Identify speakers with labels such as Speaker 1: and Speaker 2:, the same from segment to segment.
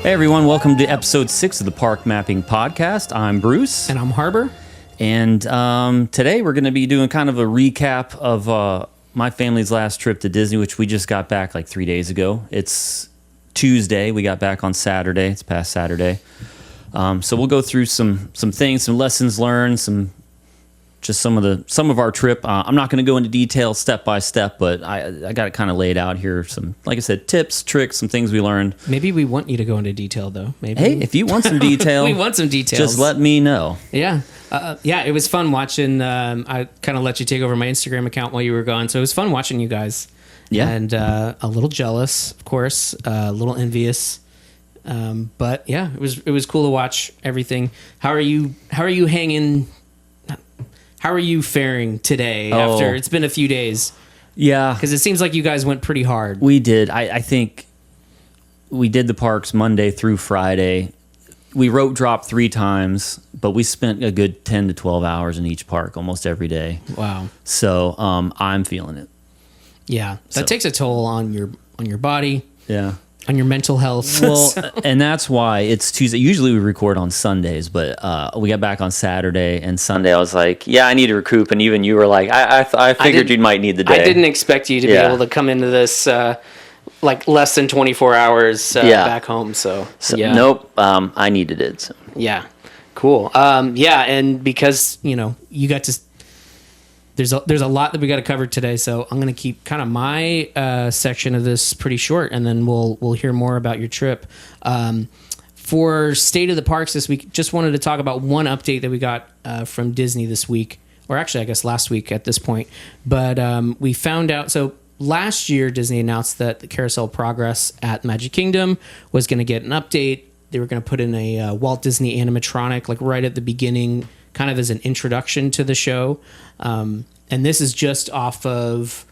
Speaker 1: Hey everyone, welcome to episode 6 of the Park Mapping Podcast. I'm Bruce.
Speaker 2: And I'm Harbor.
Speaker 1: And today we're going to be doing kind of a recap of my family's last trip to Disney, which we just got back like 3 days ago. It's Tuesday. We got back on Saturday. It's past Saturday. So we'll go through some things, some lessons learned, some of our trip. I'm not going to go into detail step by step, but I got it kind of laid out here. Some, like I said, tips, tricks, some things we learned.
Speaker 2: Maybe we want you to go into detail, though. Maybe.
Speaker 1: Hey, if you want some detail,
Speaker 2: we want some details.
Speaker 1: Just let me know.
Speaker 2: Yeah. It was fun watching. I kind of let you take over my Instagram account while you were gone, so it was fun watching you guys.
Speaker 1: Yeah.
Speaker 2: And a little jealous, of course, a little envious. But yeah, it was cool to watch everything. How are you hanging? How are you faring today after it's been a few days?
Speaker 1: Yeah.
Speaker 2: Because it seems like you guys went pretty hard.
Speaker 1: We did. I think we did the parks Monday through Friday. We rope dropped 3 times, but we spent a good 10 to 12 hours in each park almost every day.
Speaker 2: Wow.
Speaker 1: So I'm feeling it.
Speaker 2: Yeah. That takes a toll on your body.
Speaker 1: Yeah.
Speaker 2: On your mental health.
Speaker 1: Well, and that's why it's Tuesday. Usually we record on Sundays, but we got back on Saturday, and Sunday I was like, yeah, I need to recoup. And even you were like, I figured you might need the day.
Speaker 3: I didn't expect you to be able to come into this like less than 24 hours back home. So yeah.
Speaker 1: Nope, I needed it. So.
Speaker 3: Yeah, cool. And because,
Speaker 2: you got to... There's a lot that we got to cover today, so I'm going to keep kind of my section of this pretty short, and then we'll hear more about your trip. For State of the Parks this week, just wanted to talk about one update that we got from Disney this week, or actually I guess last week at this point. But we found out, so last year Disney announced that the Carousel of Progress at Magic Kingdom was going to get an update. They were going to put in a Walt Disney animatronic, like right at the beginning, kind of as an introduction to the show. And this is just off of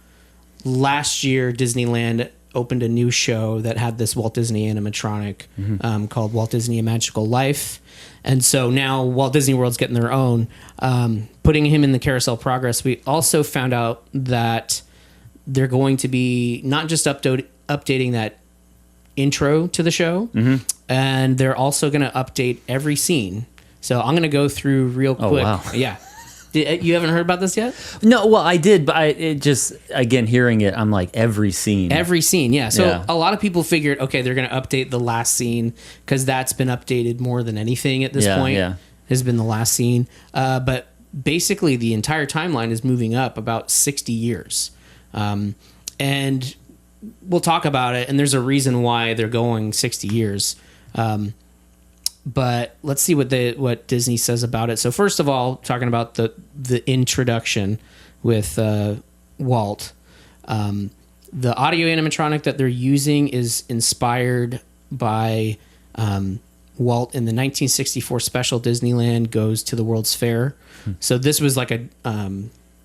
Speaker 2: last year, Disneyland opened a new show that had this Walt Disney animatronic called Walt Disney: A Magical Life. And so now Walt Disney World's getting their own. Putting him in the Carousel Progress, we also found out that they're going to be not just updating that intro to the show, and they're also going to update every scene. So I'm going to go through real quick.
Speaker 1: Oh, wow.
Speaker 2: Yeah. You haven't heard about this yet?
Speaker 1: No, well, I did, but it just, again, hearing it, I'm like, every scene.
Speaker 2: Every scene, yeah. So a lot of people figured, okay, they're going to update the last scene because that's been updated more than anything at this point. Yeah. Has been the last scene. But basically, the entire timeline is moving up about 60 years. And we'll talk about it, and there's a reason why they're going 60 years. But let's see what Disney says about it. So first of all, talking about the introduction with Walt, the audio animatronic that they're using is inspired by Walt in the 1964 special Disneyland Goes to the World's Fair. So this was like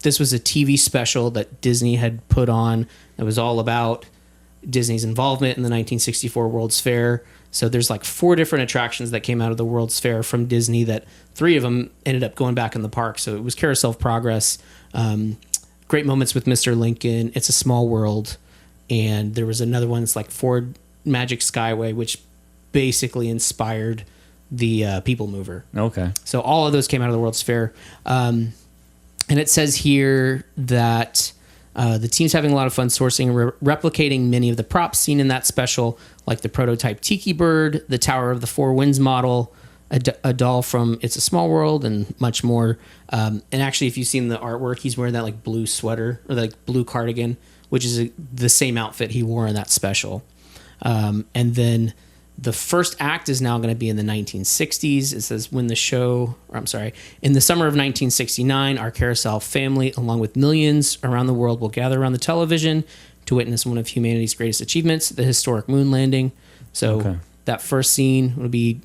Speaker 2: this was a TV special that Disney had put on that was all about Disney's involvement in the 1964 World's Fair. So there's like 4 different attractions that came out of the World's Fair from Disney that 3 of them ended up going back in the park. So it was Carousel of Progress, Great Moments with Mr. Lincoln, It's a Small World, and there was another one that's like Ford Magic Skyway, which basically inspired the People Mover.
Speaker 1: Okay.
Speaker 2: So all of those came out of the World's Fair. And it says here that the team's having a lot of fun sourcing and replicating many of the props seen in that special, like the prototype Tiki Bird, the Tower of the Four Winds model, a doll from It's a Small World, and much more. And actually, if you've seen the artwork, he's wearing that like blue sweater or like blue cardigan, which is the same outfit he wore in that special. And then the first act is now going to be in the 1960s. It says in the summer of 1969, our Carousel family, along with millions around the world, will gather around the television to witness one of humanity's greatest achievements, the historic moon landing. So that first scene will be,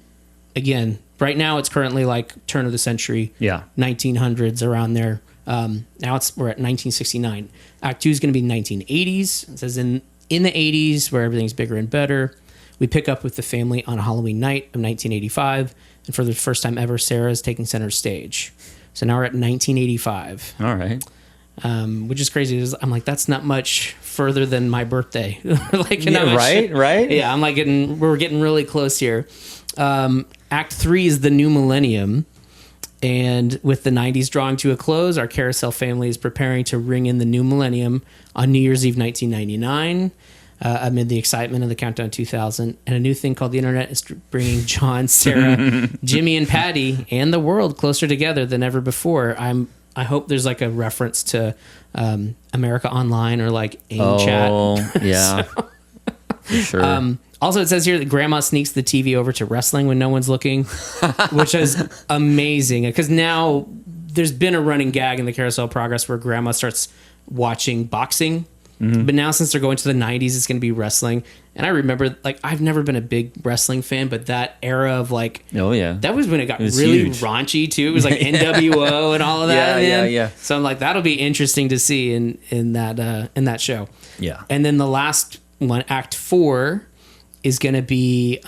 Speaker 2: again, right now it's currently like turn of the century, 1900s around there. Now we're at 1969. Act 2 is going to be 1980s. It says in the 80s, where everything's bigger and better. We pick up with the family on a Halloween night of 1985, and for the first time ever, Sarah is taking center stage. So now we're at 1985.
Speaker 1: All right.
Speaker 2: which is crazy. I'm like, that's not much further than my birthday. Like,
Speaker 1: Yeah, right.
Speaker 2: Yeah, I'm like we're getting really close here. Act 3 is the new millennium. And with the 90s drawing to a close, our Carousel family is preparing to ring in the new millennium on New Year's Eve 1999. Amid the excitement of the Countdown 2000, and a new thing called the internet is bringing John, Sarah, Jimmy, and Patty, and the world closer together than ever before. I hope there's like a reference to America Online or like AIM chat.
Speaker 1: Oh, yeah. For sure.
Speaker 2: Also, it says here that Grandma sneaks the TV over to wrestling when no one's looking, which is amazing because now there's been a running gag in the Carousel of Progress where Grandma starts watching boxing. Mm-hmm. But now since they're going to the 90s, it's going to be wrestling. And I remember, like, I've never been a big wrestling fan, but that era of, like...
Speaker 1: Oh, yeah.
Speaker 2: That was when it got really huge. Raunchy, too. It was, like, NWO and all of that.
Speaker 1: Yeah.
Speaker 2: So I'm like, that'll be interesting to see in that show.
Speaker 1: Yeah.
Speaker 2: And then the last one, Act 4, is going to be...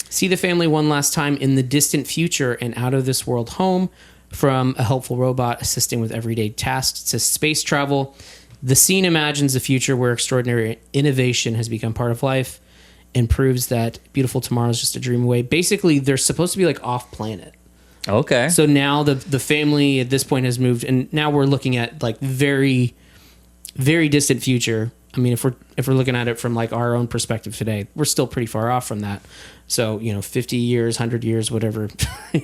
Speaker 2: see the family one last time in the distant future and out-of-this-world home, from a helpful robot assisting with everyday tasks to space travel. The scene imagines a future where extraordinary innovation has become part of life and proves that beautiful tomorrow is just a dream away. Basically, they're supposed to be like off planet.
Speaker 1: Okay.
Speaker 2: So now the family at this point has moved, and now we're looking at like very, very distant future. I mean, if we're looking at it from like our own perspective today, we're still pretty far off from that. So 50 years, 100 years, whatever.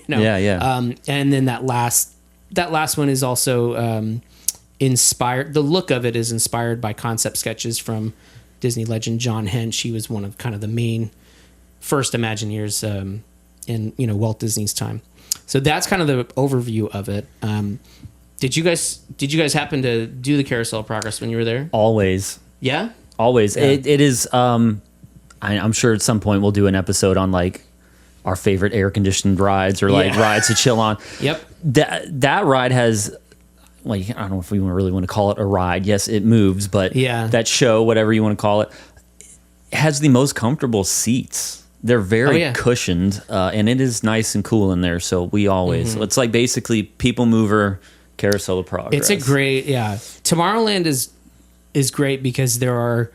Speaker 1: Yeah.
Speaker 2: And then that last one is also. Inspired. The look of it is inspired by concept sketches from Disney legend John Hench. He was one of kind of the main first Imagineers in Walt Disney's time. So that's kind of the overview of it. Did you guys happen to do the Carousel of Progress when you were there?
Speaker 1: Always.
Speaker 2: Yeah.
Speaker 1: Always.
Speaker 2: Yeah.
Speaker 1: It is. I'm sure at some point we'll do an episode on like our favorite air conditioned rides or like rides to chill on.
Speaker 2: Yep.
Speaker 1: That ride has. Like, I don't know if we really want to call it a ride. Yes, it moves, but that show, whatever you want to call it, has the most comfortable seats. They're very cushioned, and it is nice and cool in there. So we always, it's like basically People Mover, Carousel of Progress.
Speaker 2: It's a great, Tomorrowland is great because there are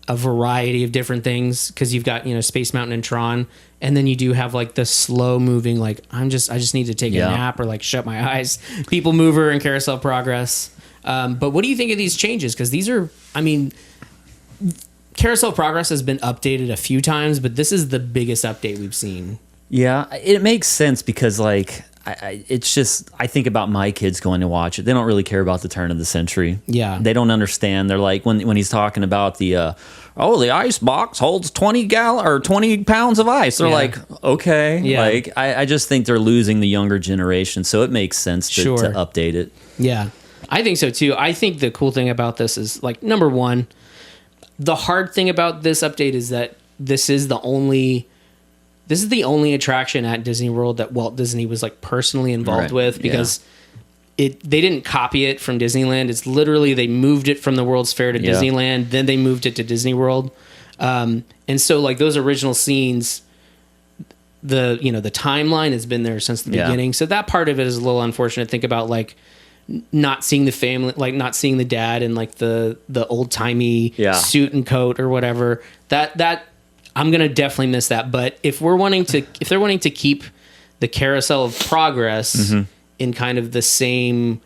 Speaker 2: a variety of different things because you've got, Space Mountain and Tron. And then you do have like the slow moving, like I just need to take a nap or like shut my eyes. People Mover and Carousel of Progress. But what do you think of these changes? Because these are, Carousel of Progress has been updated a few times, but this is the biggest update we've seen. Yeah,
Speaker 1: it makes sense because like it's just I think about my kids going to watch it. They don't really care about the turn of the century.
Speaker 2: Yeah,
Speaker 1: they don't understand. They're like when he's talking about the. The ice box holds 20 pounds of ice. They're like, okay. Yeah. Like, I just think they're losing the younger generation, so it makes sense to update it.
Speaker 2: Yeah, I think so too. I think the cool thing about this is, like, number one, the hard thing about this update is that this is the only attraction at Disney World that Walt Disney was, like, personally involved with because... They didn't copy it from Disneyland. It's literally they moved it from the World's Fair to Disneyland, then they moved it to Disney World. And so like those original scenes, the timeline has been there since the beginning. So that part of it is a little unfortunate. Think about like not seeing the family, like not seeing the dad in like the old timey suit and coat or whatever. That I'm gonna definitely miss that. But if they're wanting to keep the Carousel of Progress. Mm-hmm. In kind of the same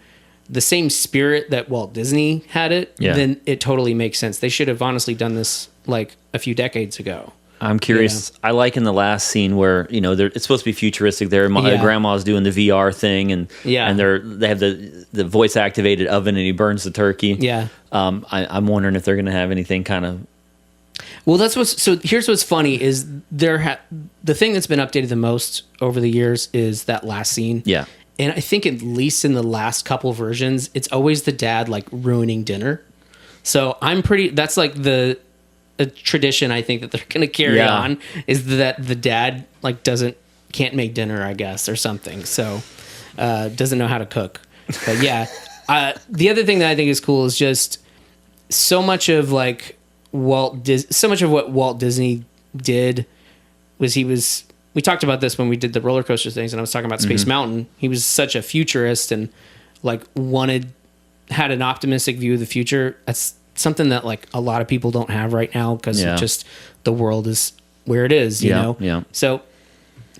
Speaker 2: spirit that Walt Disney had it, then it totally makes sense. They should have honestly done this like a few decades ago.
Speaker 1: I'm curious. I like in the last scene where it's supposed to be futuristic. There, grandma's doing the VR thing, and they have the voice activated oven, and he burns the turkey. Yeah. I'm wondering if they're going to have anything kind of.
Speaker 2: Well, here's what's funny is the thing that's been updated the most over the years is that last scene. Yeah. And I think at least in the last couple versions, it's always the dad like ruining dinner. So that's like a tradition I think that they're going to carry on is that the dad like can't make dinner, I guess, or something. So doesn't know how to cook. But the other thing that I think is cool is just so much of like so much of what Walt Disney did was we talked about this when we did the roller coaster things, and I was talking about Space Mountain. He was such a futurist and like wanted had an optimistic view of the future. That's something that like a lot of people don't have right now because just the world is where it is, you know?
Speaker 1: Yeah.
Speaker 2: So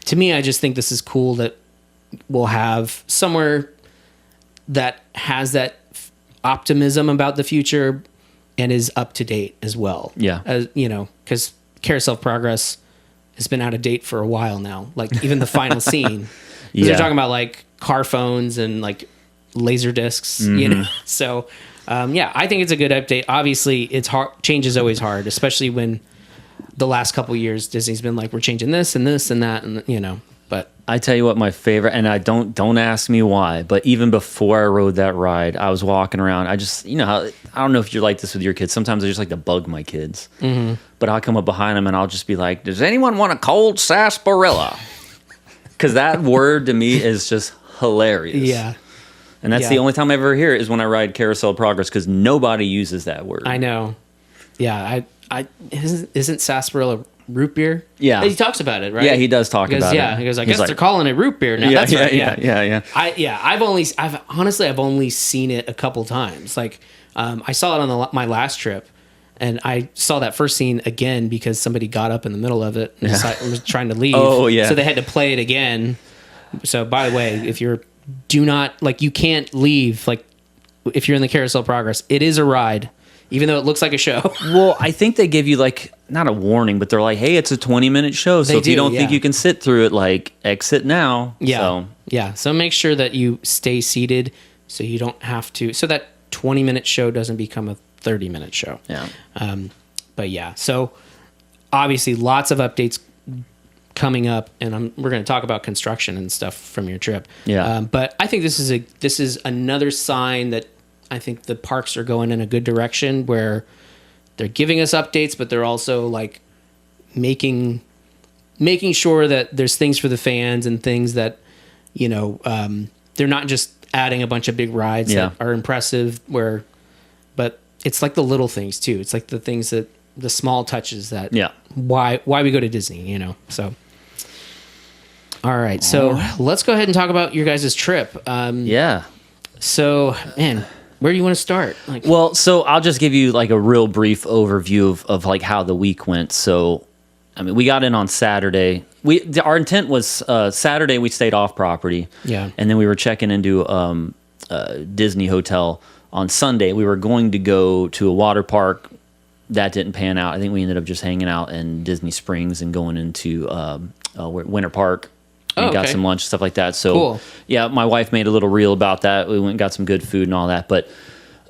Speaker 2: to me, I just think this is cool that we'll have somewhere that has that optimism about the future and is up to date as well.
Speaker 1: Yeah.
Speaker 2: As, you know, because Carousel of Progress has been out of date for a while now. Like even the final scene. They're talking about like car phones and like laser discs, you know? So, I think it's a good update. Obviously, it's hard. Change is always hard, especially when the last couple of years Disney's been like, we're changing this and this and that, and you know. But
Speaker 1: I tell you what, my favorite, and I don't ask me why, but even before I rode that ride, I was walking around. I just, you know, how, I don't know if you're like this with your kids. Sometimes I just like to bug my kids, but I'll come up behind them and I'll just be like, "Does anyone want a cold sarsaparilla?" Because that word to me is just hilarious.
Speaker 2: yeah,
Speaker 1: and that's the only time I ever hear it is when I ride Carousel of Progress because nobody uses that word.
Speaker 2: I know. Yeah, I isn't sarsaparilla root beer?
Speaker 1: Yeah,
Speaker 2: he talks about it, right?
Speaker 1: Yeah, he does talk about it.
Speaker 2: Yeah, he goes, I guess they're calling it root beer now.
Speaker 1: Yeah,
Speaker 2: That's right.
Speaker 1: Yeah.
Speaker 2: I've only seen it a couple times. Like, I saw it on my last trip, and I saw that first scene again because somebody got up in the middle of it and was trying to leave.
Speaker 1: Oh yeah.
Speaker 2: So they had to play it again. So by the way, if you can't leave. Like, if you're in the Carousel of Progress, it is a ride. Even though it looks like a show.
Speaker 1: Well, I think they give you like, not a warning, but they're like, hey, it's a 20-minute show. So if you don't think you can sit through it, like exit now.
Speaker 2: Yeah. So make sure that you stay seated so you don't have to, so that 20-minute show doesn't become a 30-minute show.
Speaker 1: Yeah.
Speaker 2: But yeah, so obviously lots of updates coming up, and we're going to talk about construction and stuff from your trip.
Speaker 1: Yeah.
Speaker 2: But I think this is another sign that I think the parks are going in a good direction where they're giving us updates, but they're also like making sure that there's things for the fans and things that, you know, they're not just adding a bunch of big rides that are impressive but it's like the little things too. It's like the things that the small touches that why we go to Disney, you know? So, all right. So let's go ahead and talk about your guys' trip. So, man, where do you want to start?
Speaker 1: Well, so I'll just give you like a real brief overview of like how the week went. So, I mean, we got in on Saturday. Our intent was Saturday we stayed off property.
Speaker 2: Yeah.
Speaker 1: And then we were checking into Disney hotel on Sunday. We were going to go to a water park. That didn't pan out. I think we ended up just hanging out in Disney Springs and going into Winter Park. And got some lunch, stuff like that. So,
Speaker 2: cool.
Speaker 1: Yeah, my wife made a little reel about that. We went and got some good food and all that. But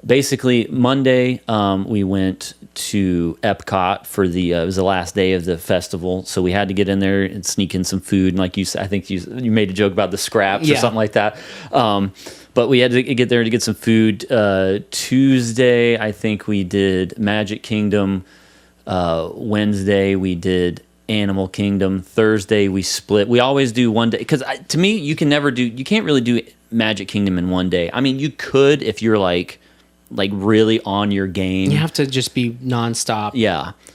Speaker 1: basically, Monday, we went to Epcot for it was the last day of the festival. So we had to get in there and sneak in some food. And like you said, I think you made a joke about the scraps or something like that. But we had to get there to get some food. Tuesday, I think we did Magic Kingdom. Wednesday, we did Animal Kingdom. Thursday we split. We always do one day because to me you can't really do Magic Kingdom in one day. I mean, you could if you're like really on your game.
Speaker 2: You have to just be nonstop.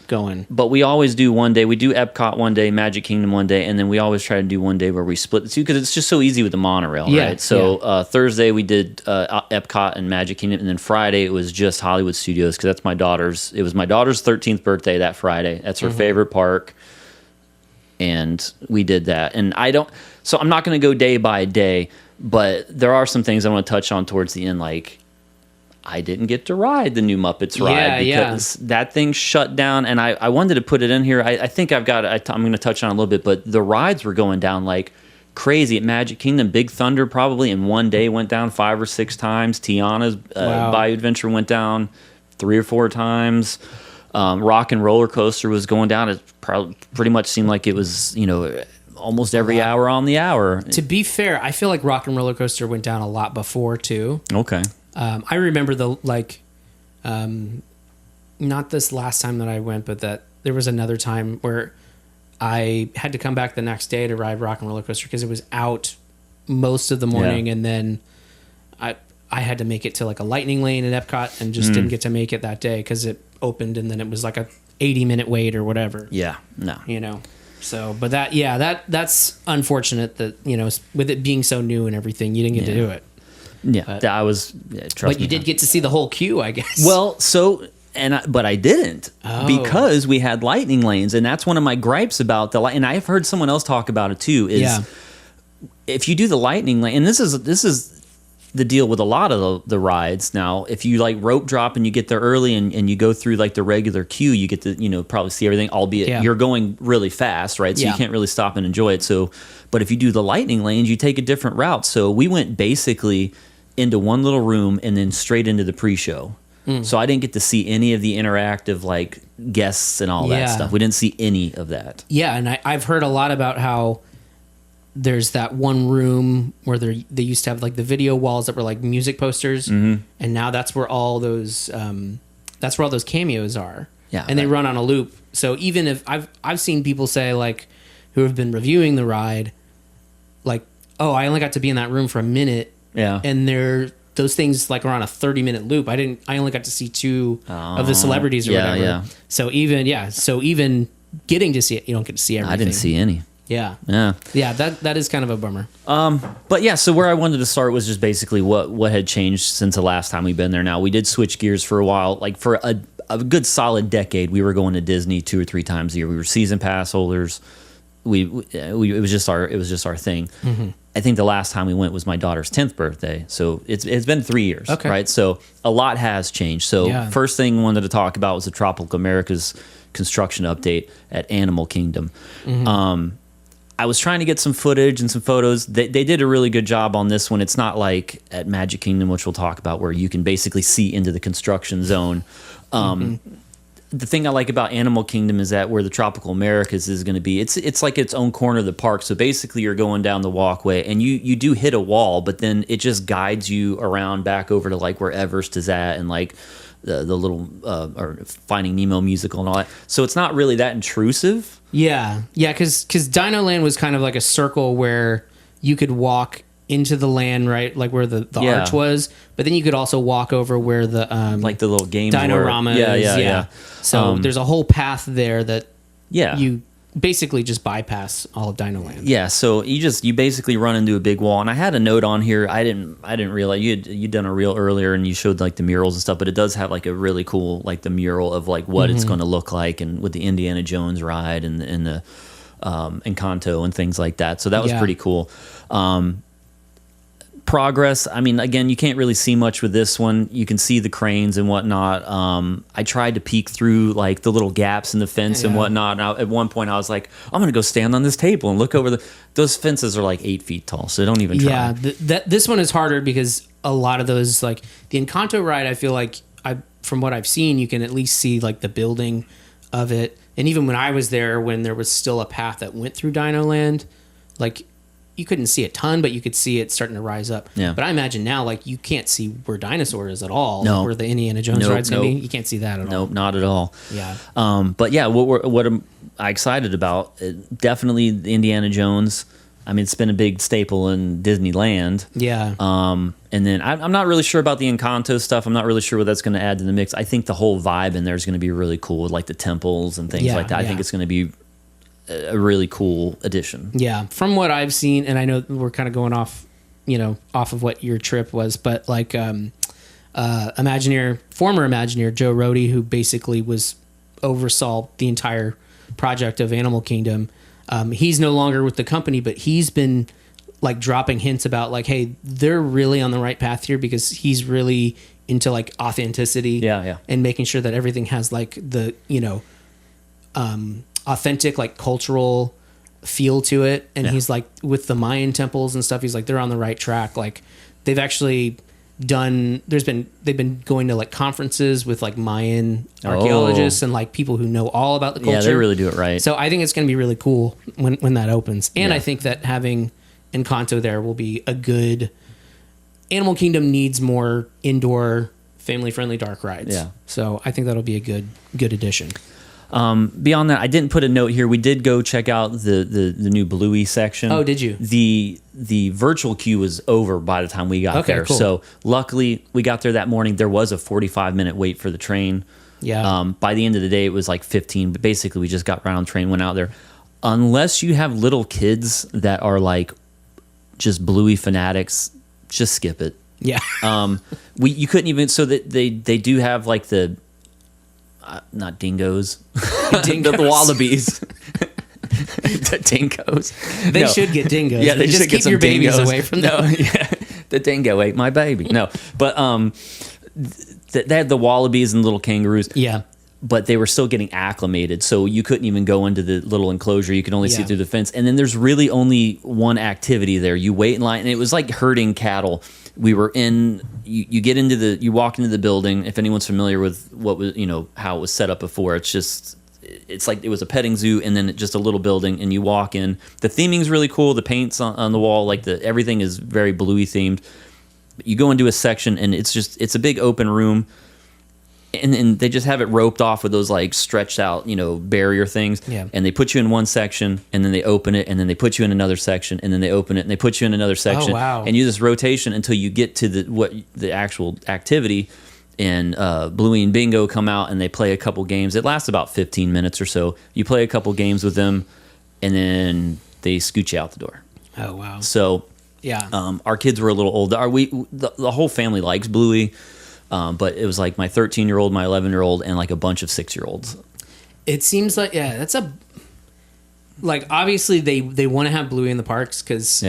Speaker 2: Going.
Speaker 1: But we always do one day. We do Epcot one day, Magic Kingdom one day, and then we always try to do one day where we split the two because it's just so easy with the monorail, right? So Thursday we did Epcot and Magic Kingdom, and then Friday it was just Hollywood Studios because it was my daughter's 13th birthday that Friday. That's her favorite park. And we did that. And so I'm not going to go day by day, but there are some things I want to touch on towards the end. Like, I didn't get to ride the new Muppets ride because that thing shut down. And I wanted to put it in here. I think I'm going to touch on it a little bit, but the rides were going down like crazy at Magic Kingdom. Big Thunder probably in one day went down 5 or 6 times. Tiana's Bayou Adventure went down 3 or 4 times. Rock and Roller Coaster was going down. It pretty much seemed like it was, you know, almost every hour on the hour.
Speaker 2: To be fair, I feel like Rock and Roller Coaster went down a lot before too.
Speaker 1: Okay.
Speaker 2: I remember not this last time that I went, but that there was another time where I had to come back the next day to ride Rock and Roller Coaster because it was out most of the morning, and then I had to make it to like a lightning lane at Epcot and just didn't get to make it that day because it opened and then it was like a 80-minute wait or whatever.
Speaker 1: Yeah, no.
Speaker 2: You know, so, but that's unfortunate that, you know, with it being so new and everything, you didn't get to do it.
Speaker 1: Yeah, I was. Yeah, trust
Speaker 2: But you
Speaker 1: me.
Speaker 2: did get to see the whole queue, I guess.
Speaker 1: Well, but I didn't because we had lightning lanes, and that's one of my gripes about the light. And I've heard someone else talk about it too. Is if you do the lightning lane, and this is the deal with a lot of the rides now. If you like rope drop and you get there early and you go through like the regular queue, you get to probably see everything. Albeit you're going really fast, right? So you can't really stop and enjoy it. So, but if you do the lightning lanes, you take a different route. So we went basically into one little room and then straight into the pre-show. So I didn't get to see any of the interactive like guests and all that stuff. We didn't see any of that.
Speaker 2: Yeah, and I've heard a lot about how there's that one room where they used to have like the video walls that were like music posters, and now that's where all those cameos are.
Speaker 1: Yeah,
Speaker 2: and they run on a loop. So even if I've seen people say like who have been reviewing the ride, like, oh, I only got to be in that room for a minute.
Speaker 1: Yeah,
Speaker 2: and those things like are on a 30-minute loop. I only got to see two of the celebrities or whatever. Yeah. So even getting to see it, you don't get to see everything.
Speaker 1: I didn't see any.
Speaker 2: Yeah. That is kind of a bummer.
Speaker 1: But yeah, so where I wanted to start was just basically what had changed since the last time we've been there. Now we did switch gears for a while, like for a good solid decade. We were going to Disney 2 or 3 times a year. We were season pass holders. It was just our thing. Mm-hmm. I think the last time we went was my daughter's 10th birthday. So it's been 3 years, right? So a lot has changed. So first thing I wanted to talk about was the Tropical America's construction update at Animal Kingdom. Mm-hmm. I was trying to get some footage and some photos. They did a really good job on this one. It's not like at Magic Kingdom, which we'll talk about, where you can basically see into the construction zone. The thing I like about Animal Kingdom is that where the Tropical Americas is going to be, it's like its own corner of the park. So basically you're going down the walkway and you do hit a wall, but then it just guides you around back over to like where Everest is at and like the little or Finding Nemo musical and all that. So it's not really that intrusive.
Speaker 2: Yeah, because Dino Land was kind of like a circle where you could walk into the land, right, like where the arch was, but then you could also walk over where the
Speaker 1: like the little games
Speaker 2: Dinorama is. Yeah. So there's a whole path there that you basically just bypass all of Dino Land. Yeah,
Speaker 1: so you basically run into a big wall, and I had a note on here. I didn't realize you'd done a reel earlier, and you showed like the murals and stuff, but it does have like a really cool like the mural of like what it's going to look like, and with the Indiana Jones ride and the Encanto and things like that. So that was pretty cool. Progress, I mean, again, you can't really see much with this one. You can see the cranes and whatnot. I tried to peek through like the little gaps in the fence and whatnot. And at one point I was like, I'm going to go stand on this table and look over those fences are like 8 feet tall. So don't even try.
Speaker 2: Yeah, this one is harder because a lot of those, like the Encanto ride, I feel like from what I've seen, you can at least see like the building of it. And even when I was there, when there was still a path that went through Dino Land, like you couldn't see a ton, but you could see it starting to rise up. Yeah. But I imagine now, like, you can't see where Dinosaur is at all.
Speaker 1: No.
Speaker 2: Where the Indiana Jones ride's going to be. You can't see that at all.
Speaker 1: Nope, not at all.
Speaker 2: Yeah.
Speaker 1: But yeah, what am I excited about? Definitely the Indiana Jones. I mean, it's been a big staple in Disneyland.
Speaker 2: Yeah.
Speaker 1: And then I'm not really sure about the Encanto stuff. I'm not really sure what that's going to add to the mix. I think the whole vibe in there is going to be really cool, with like the temples and things like that. I think it's going to be a really cool addition.
Speaker 2: Yeah, from what I've seen, and I know we're kind of going off of what your trip was, but like former Imagineer Joe Rohde, who basically oversaw the entire project of Animal Kingdom, he's no longer with the company, but he's been like dropping hints about like, hey, they're really on the right path here, because he's really into like authenticity, and making sure that everything has like the authentic like cultural feel to it. And he's like, with the Mayan temples and stuff, he's like, they're on the right track. Like they've actually they've been going to like conferences with like Mayan archaeologists and like people who know all about the culture.
Speaker 1: Yeah, they really do it right.
Speaker 2: So I think it's going to be really cool when that opens. And I think that having Encanto there will be a good. Animal Kingdom needs more indoor family friendly dark rides. Yeah. So I think that'll be a good addition.
Speaker 1: Beyond that, I didn't put a note here. We did go check out the new Bluey section.
Speaker 2: Oh, did you?
Speaker 1: The virtual queue was over by the time we got there. Cool. So luckily we got there that morning. There was a 45-minute wait for the train. Yeah. By the end of the day, it was like 15. But basically, we just got right on the train, went out there. Unless you have little kids that are like just Bluey fanatics, just skip it.
Speaker 2: Yeah.
Speaker 1: You couldn't even, so that they do have like the not dingoes, the wallabies. The dingoes.
Speaker 2: They should get dingoes.
Speaker 1: Yeah, they
Speaker 2: just
Speaker 1: should
Speaker 2: keep
Speaker 1: get some
Speaker 2: your babies
Speaker 1: dingoes
Speaker 2: away from
Speaker 1: No,
Speaker 2: them.
Speaker 1: yeah, the dingo ate my baby. No, but they had the wallabies and little kangaroos.
Speaker 2: Yeah.
Speaker 1: But they were still getting acclimated, so you couldn't even go into the little enclosure. You could only see through the fence. And then there's really only one activity there. You wait in line, and it was like herding cattle. We were in. You get into you walk into the building. If anyone's familiar with what was, how it was set up before, it's like it was a petting zoo, and then just a little building, and you walk in. The theming's really cool. The paint's on the wall, like everything is very bluey themed. You go into a section, and it's a big open room. And they just have it roped off with those like stretched out, barrier things.
Speaker 2: Yeah.
Speaker 1: And they put you in one section, and then they open it, and then they put you in another section, and then they open it, and they put you in another section.
Speaker 2: Oh, wow.
Speaker 1: And you do this rotation until you get to the actual activity. And Bluey and Bingo come out, and they play a couple games. It lasts about 15 minutes or so. You play a couple games with them, and then they scoot you out the door.
Speaker 2: Oh, wow.
Speaker 1: So
Speaker 2: Yeah.
Speaker 1: our kids were a little old. The whole family likes Bluey. But it was like my 13-year-old, my 11-year-old, and like a bunch of 6-year-olds.
Speaker 2: It seems like, that's obviously they want to have Bluey in the parks because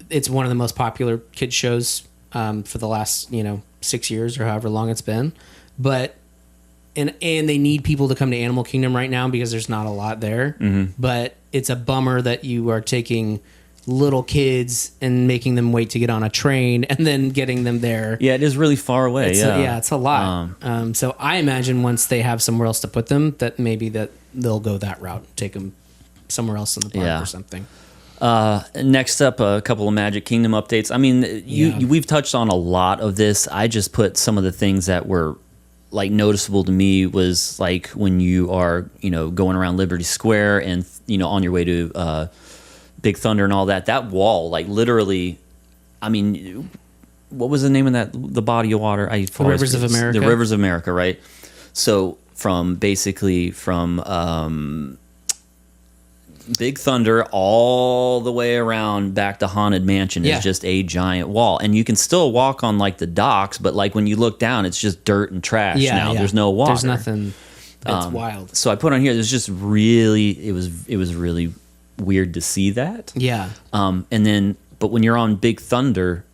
Speaker 2: it's one of the most popular kids shows for the last 6 years or however long it's been. But and they need people to come to Animal Kingdom right now because there's not a lot there. Mm-hmm. But it's a bummer that you are taking little kids and making them wait to get on a train and then getting them there.
Speaker 1: Yeah, it is really far away.
Speaker 2: It's a lot. So I imagine once they have somewhere else to put them, that maybe that they'll go that route, take them somewhere else in the park or something.
Speaker 1: Next up, a couple of Magic Kingdom updates. I mean, we've touched on a lot of this. I just put some of the things that were like noticeable to me was like when you are, going around Liberty Square and, on your way to Big Thunder and all that. That wall, like literally, I mean, what was the name of the body of water?
Speaker 2: Rivers of America.
Speaker 1: The Rivers of America, right? So from Big Thunder all the way around back to Haunted Mansion is just a giant wall. And you can still walk on like the docks, but like when you look down, it's just dirt and trash now. There's no water.
Speaker 2: There's nothing. It's wild.
Speaker 1: So I put on here, there's just really, it was really weird to see that.
Speaker 2: Yeah.
Speaker 1: And then, but when you're on Big Thunder,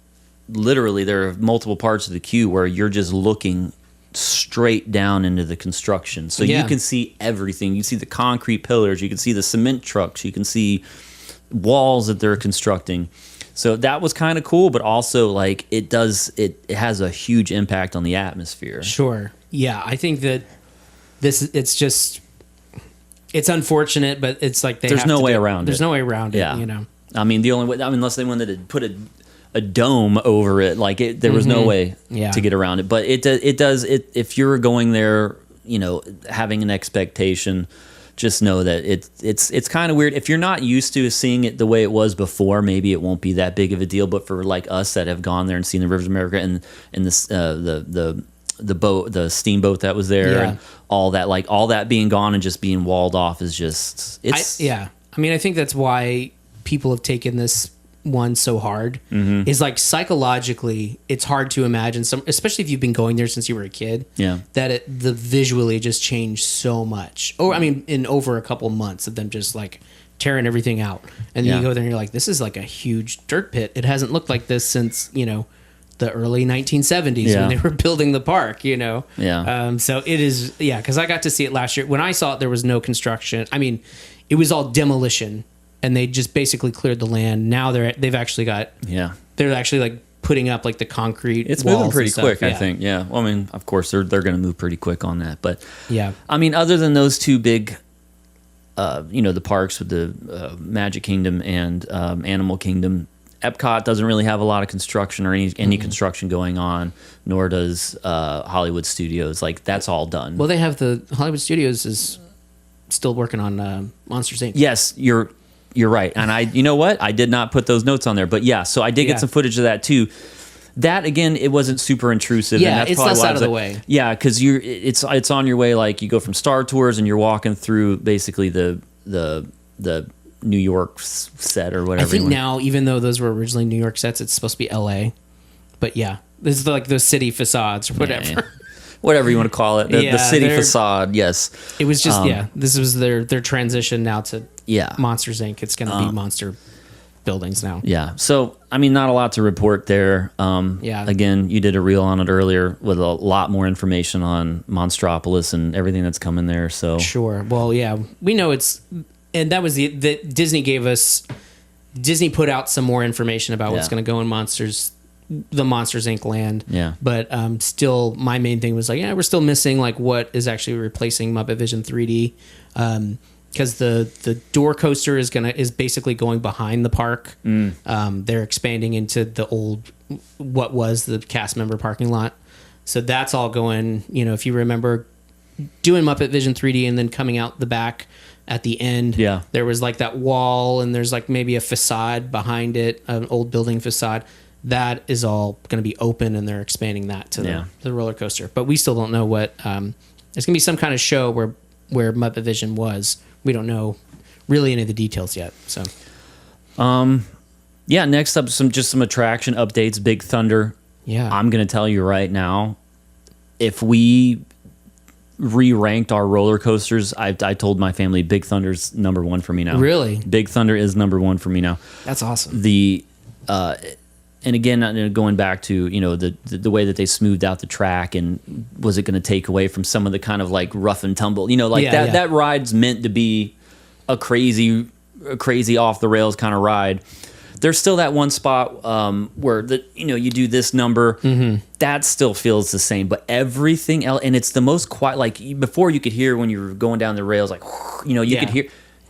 Speaker 1: literally there are multiple parts of the queue where you're just looking straight down into the construction. So you can see everything. You see the concrete pillars, you can see the cement trucks, you can see walls that they're constructing. So that was kind of cool, but also like it has a huge impact on the atmosphere.
Speaker 2: Sure. Yeah. I think that it's unfortunate, but it's like
Speaker 1: there's no way around it.
Speaker 2: There's no way around it.
Speaker 1: I mean, the only way, unless they wanted to put a dome over it, like there was no way to get around it. But it does. If you're going there, having an expectation, just know that it's kind of weird. If you're not used to seeing it the way it was before, maybe it won't be that big of a deal. But for like us that have gone there and seen the Rivers of America and this the boat, the steamboat that was there, and all that being gone and just being walled off is just
Speaker 2: I mean, I think that's why people have taken this one so hard. Mm-hmm. Is like psychologically, it's hard to imagine especially if you've been going there since you were a kid.
Speaker 1: Yeah,
Speaker 2: that the visually just changed so much. Or I mean, in over a couple months of them just like tearing everything out, and then you go there and you're like, this is like a huge dirt pit. It hasn't looked like this since the early 1970s when they were building the park, So it is, because I got to see it last year. When I saw it, there was no construction. I mean, it was all demolition, and they just basically cleared the land. Now they've actually got, they're actually like putting up like the concrete.
Speaker 1: It's moving pretty quick, I think. Yeah. Well, I mean, of course they're going to move pretty quick on that, but I mean, other than those two big, the parks with the Magic Kingdom and Animal Kingdom, Epcot doesn't really have a lot of construction or any construction going on, nor does Hollywood Studios. Like that's all done.
Speaker 2: Well, they have the Hollywood Studios is still working on Monsters Inc.
Speaker 1: Yes, you're right. And you know what? I did not put those notes on there, but so I did get some footage of that too. That again, it wasn't super intrusive.
Speaker 2: Yeah,
Speaker 1: and that's
Speaker 2: it's less out of the way.
Speaker 1: Yeah, because it's on your way. Like you go from Star Tours and you're walking through basically the New York set or whatever.
Speaker 2: I think now, even though those were originally New York sets, it's supposed to be L.A. But yeah, this is like those city facades or whatever.
Speaker 1: Yeah. Whatever you want to call it, the city facade. Yes,
Speaker 2: it was just this was their transition now to Monsters Inc. It's going to be monster buildings now.
Speaker 1: Yeah. So I mean, not a lot to report there. Again, you did a reel on it earlier with a lot more information on Monstropolis and everything that's coming there. So
Speaker 2: sure. Well, yeah, we know it's, and that was that Disney gave us. Disney put out some more information about what's going to go in the Monsters Inc. land.
Speaker 1: Yeah.
Speaker 2: But still, my main thing was like, we're still missing like what is actually replacing Muppet Vision 3D. Because the door coaster is basically going behind the park. They're expanding into the old, what was the cast member parking lot. So that's all going, if you remember doing Muppet Vision 3D and then coming out the back at the end, there was like that wall and there's like maybe a facade behind it, an old building facade. That is all going to be open and they're expanding that to the roller coaster. But we still don't know what, there's going to be some kind of show where Muppet Vision was. We don't know really any of the details yet. So,
Speaker 1: next up, some attraction updates. Big Thunder.
Speaker 2: Yeah,
Speaker 1: I'm going to tell you right now, if we re-ranked our roller coasters, I told my family Big Thunder's number one for me now.
Speaker 2: Really?
Speaker 1: Big Thunder is number one for me now.
Speaker 2: That's awesome.
Speaker 1: And again, going back to the way that they smoothed out the track, and was it going to take away from some of the kind of like rough and tumble? That ride's meant to be a crazy off the rails kind of ride. There's still that one spot where you do this number, that still feels the same, but everything else, and it's the most quiet. Like before, you could hear when you were going down the rails, like you could hear.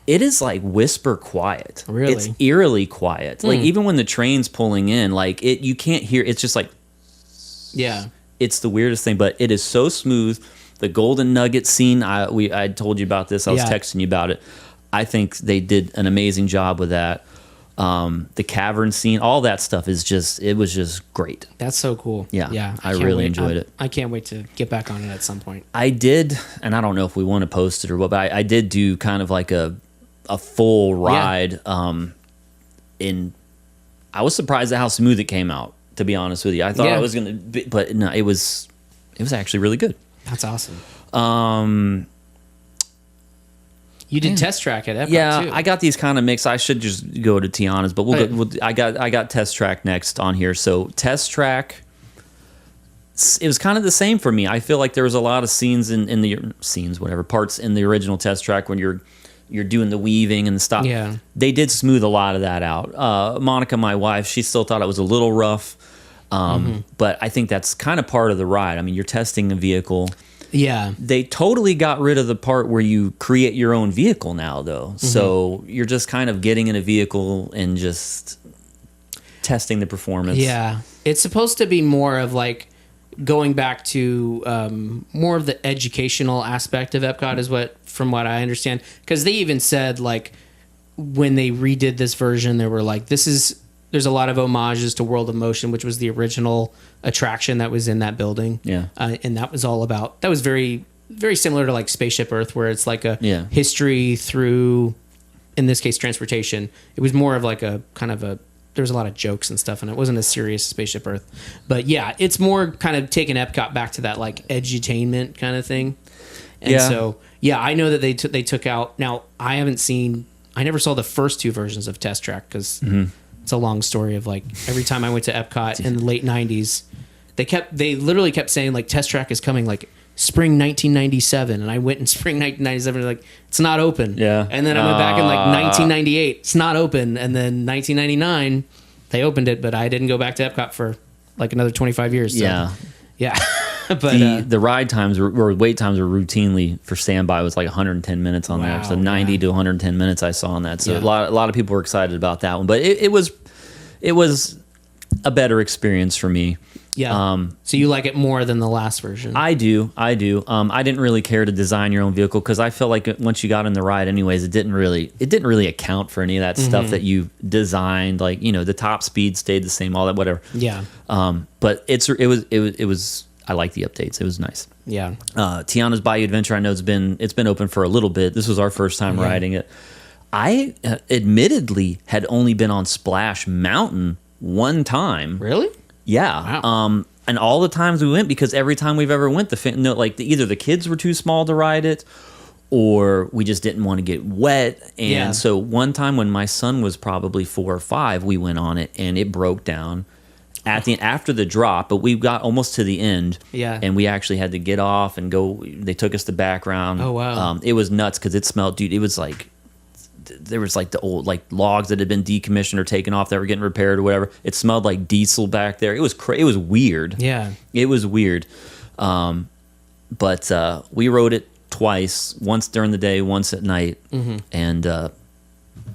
Speaker 1: It is like whisper quiet.
Speaker 2: Really?
Speaker 1: It's eerily quiet. Like even when the train's pulling in, like you can't hear. It's just like, it's the weirdest thing, but it is so smooth. The Golden Nugget scene, I told you about this. I was texting you about it. I think they did an amazing job with that. The cavern scene, all that stuff was just great.
Speaker 2: That's so cool.
Speaker 1: Yeah. I really enjoyed it.
Speaker 2: I can't wait to get back on it at some point.
Speaker 1: I did, and I don't know if we want to post it or what, but I did do kind of like a full ride. I was surprised at how smooth it came out, to be honest with you. I thought I was going to be, but no, it was actually really good.
Speaker 2: That's awesome. You did Test Track at Epcot too.
Speaker 1: I got these kind of mixed. I should just go to Tiana's, but I got Test Track next on here. So Test Track, it was kind of the same for me. I feel like there was a lot of parts in the original Test Track when you're doing the weaving and the stuff.
Speaker 2: Yeah.
Speaker 1: They did smooth a lot of that out. Monica, my wife, she still thought it was a little rough. But I think that's kind of part of the ride. I mean, you're testing a vehicle.
Speaker 2: Yeah.
Speaker 1: They totally got rid of the part where you create your own vehicle now, though. So you're just kind of getting in a vehicle and just testing the performance.
Speaker 2: Yeah. It's supposed to be more of like going back to more of the educational aspect of Epcot is from what I understand. Because they even said like when they redid this version, they were like, there's a lot of homages to World of Motion, which was the original attraction that was in that building.
Speaker 1: Yeah.
Speaker 2: And that was very, very similar to like Spaceship Earth, where it's like a history through, in this case, transportation. It was more of like a kind of there's a lot of jokes and stuff, and it wasn't as serious as Spaceship Earth. But yeah, it's more kind of taking Epcot back to that like edutainment kind of thing. And so, I know that they took out, now I never saw the first two versions of Test Track because it's a long story of like every time I went to Epcot in the late 90s, they literally kept saying like Test Track is coming like spring 1997, and I went in spring 1997 and like it's not open.
Speaker 1: Yeah.
Speaker 2: And then I went back in like 1998, it's not open, and then 1999 they opened it, but I didn't go back to Epcot for like another 25 years. So, yeah. But
Speaker 1: the ride times or wait times were routinely for standby was like 110 minutes on there. So 90 to 110 minutes I saw on that. So a lot of people were excited about that one, but it was a better experience for me.
Speaker 2: Yeah. So you like it more than the last version?
Speaker 1: I do. I didn't really care to design your own vehicle because I felt like once you got in the ride, anyways, it didn't really account for any of that stuff that you designed. Like the top speed stayed the same, all that, whatever.
Speaker 2: Yeah.
Speaker 1: But it was. I like the updates. It was nice.
Speaker 2: Yeah.
Speaker 1: Tiana's Bayou Adventure, I know it's been open for a little bit. This was our first time riding it. I admittedly had only been on Splash Mountain one time.
Speaker 2: Really?
Speaker 1: Yeah.
Speaker 2: Wow.
Speaker 1: And all the times we went, because every time we've ever went, either the kids were too small to ride it, or we just didn't want to get wet. And so one time when my son was probably 4 or 5, we went on it and it broke down after the drop, but we got almost to the end.
Speaker 2: Yeah.
Speaker 1: And we actually had to get off and go. They took us to background.
Speaker 2: Oh, wow.
Speaker 1: It was nuts because it smelled, dude. It was like, there was like the old like logs that had been decommissioned or taken off that were getting repaired or whatever. It smelled like diesel back there. It was it was weird.
Speaker 2: Yeah.
Speaker 1: It was weird. But we rode it twice, once during the day, once at night.
Speaker 2: Mm-hmm.
Speaker 1: And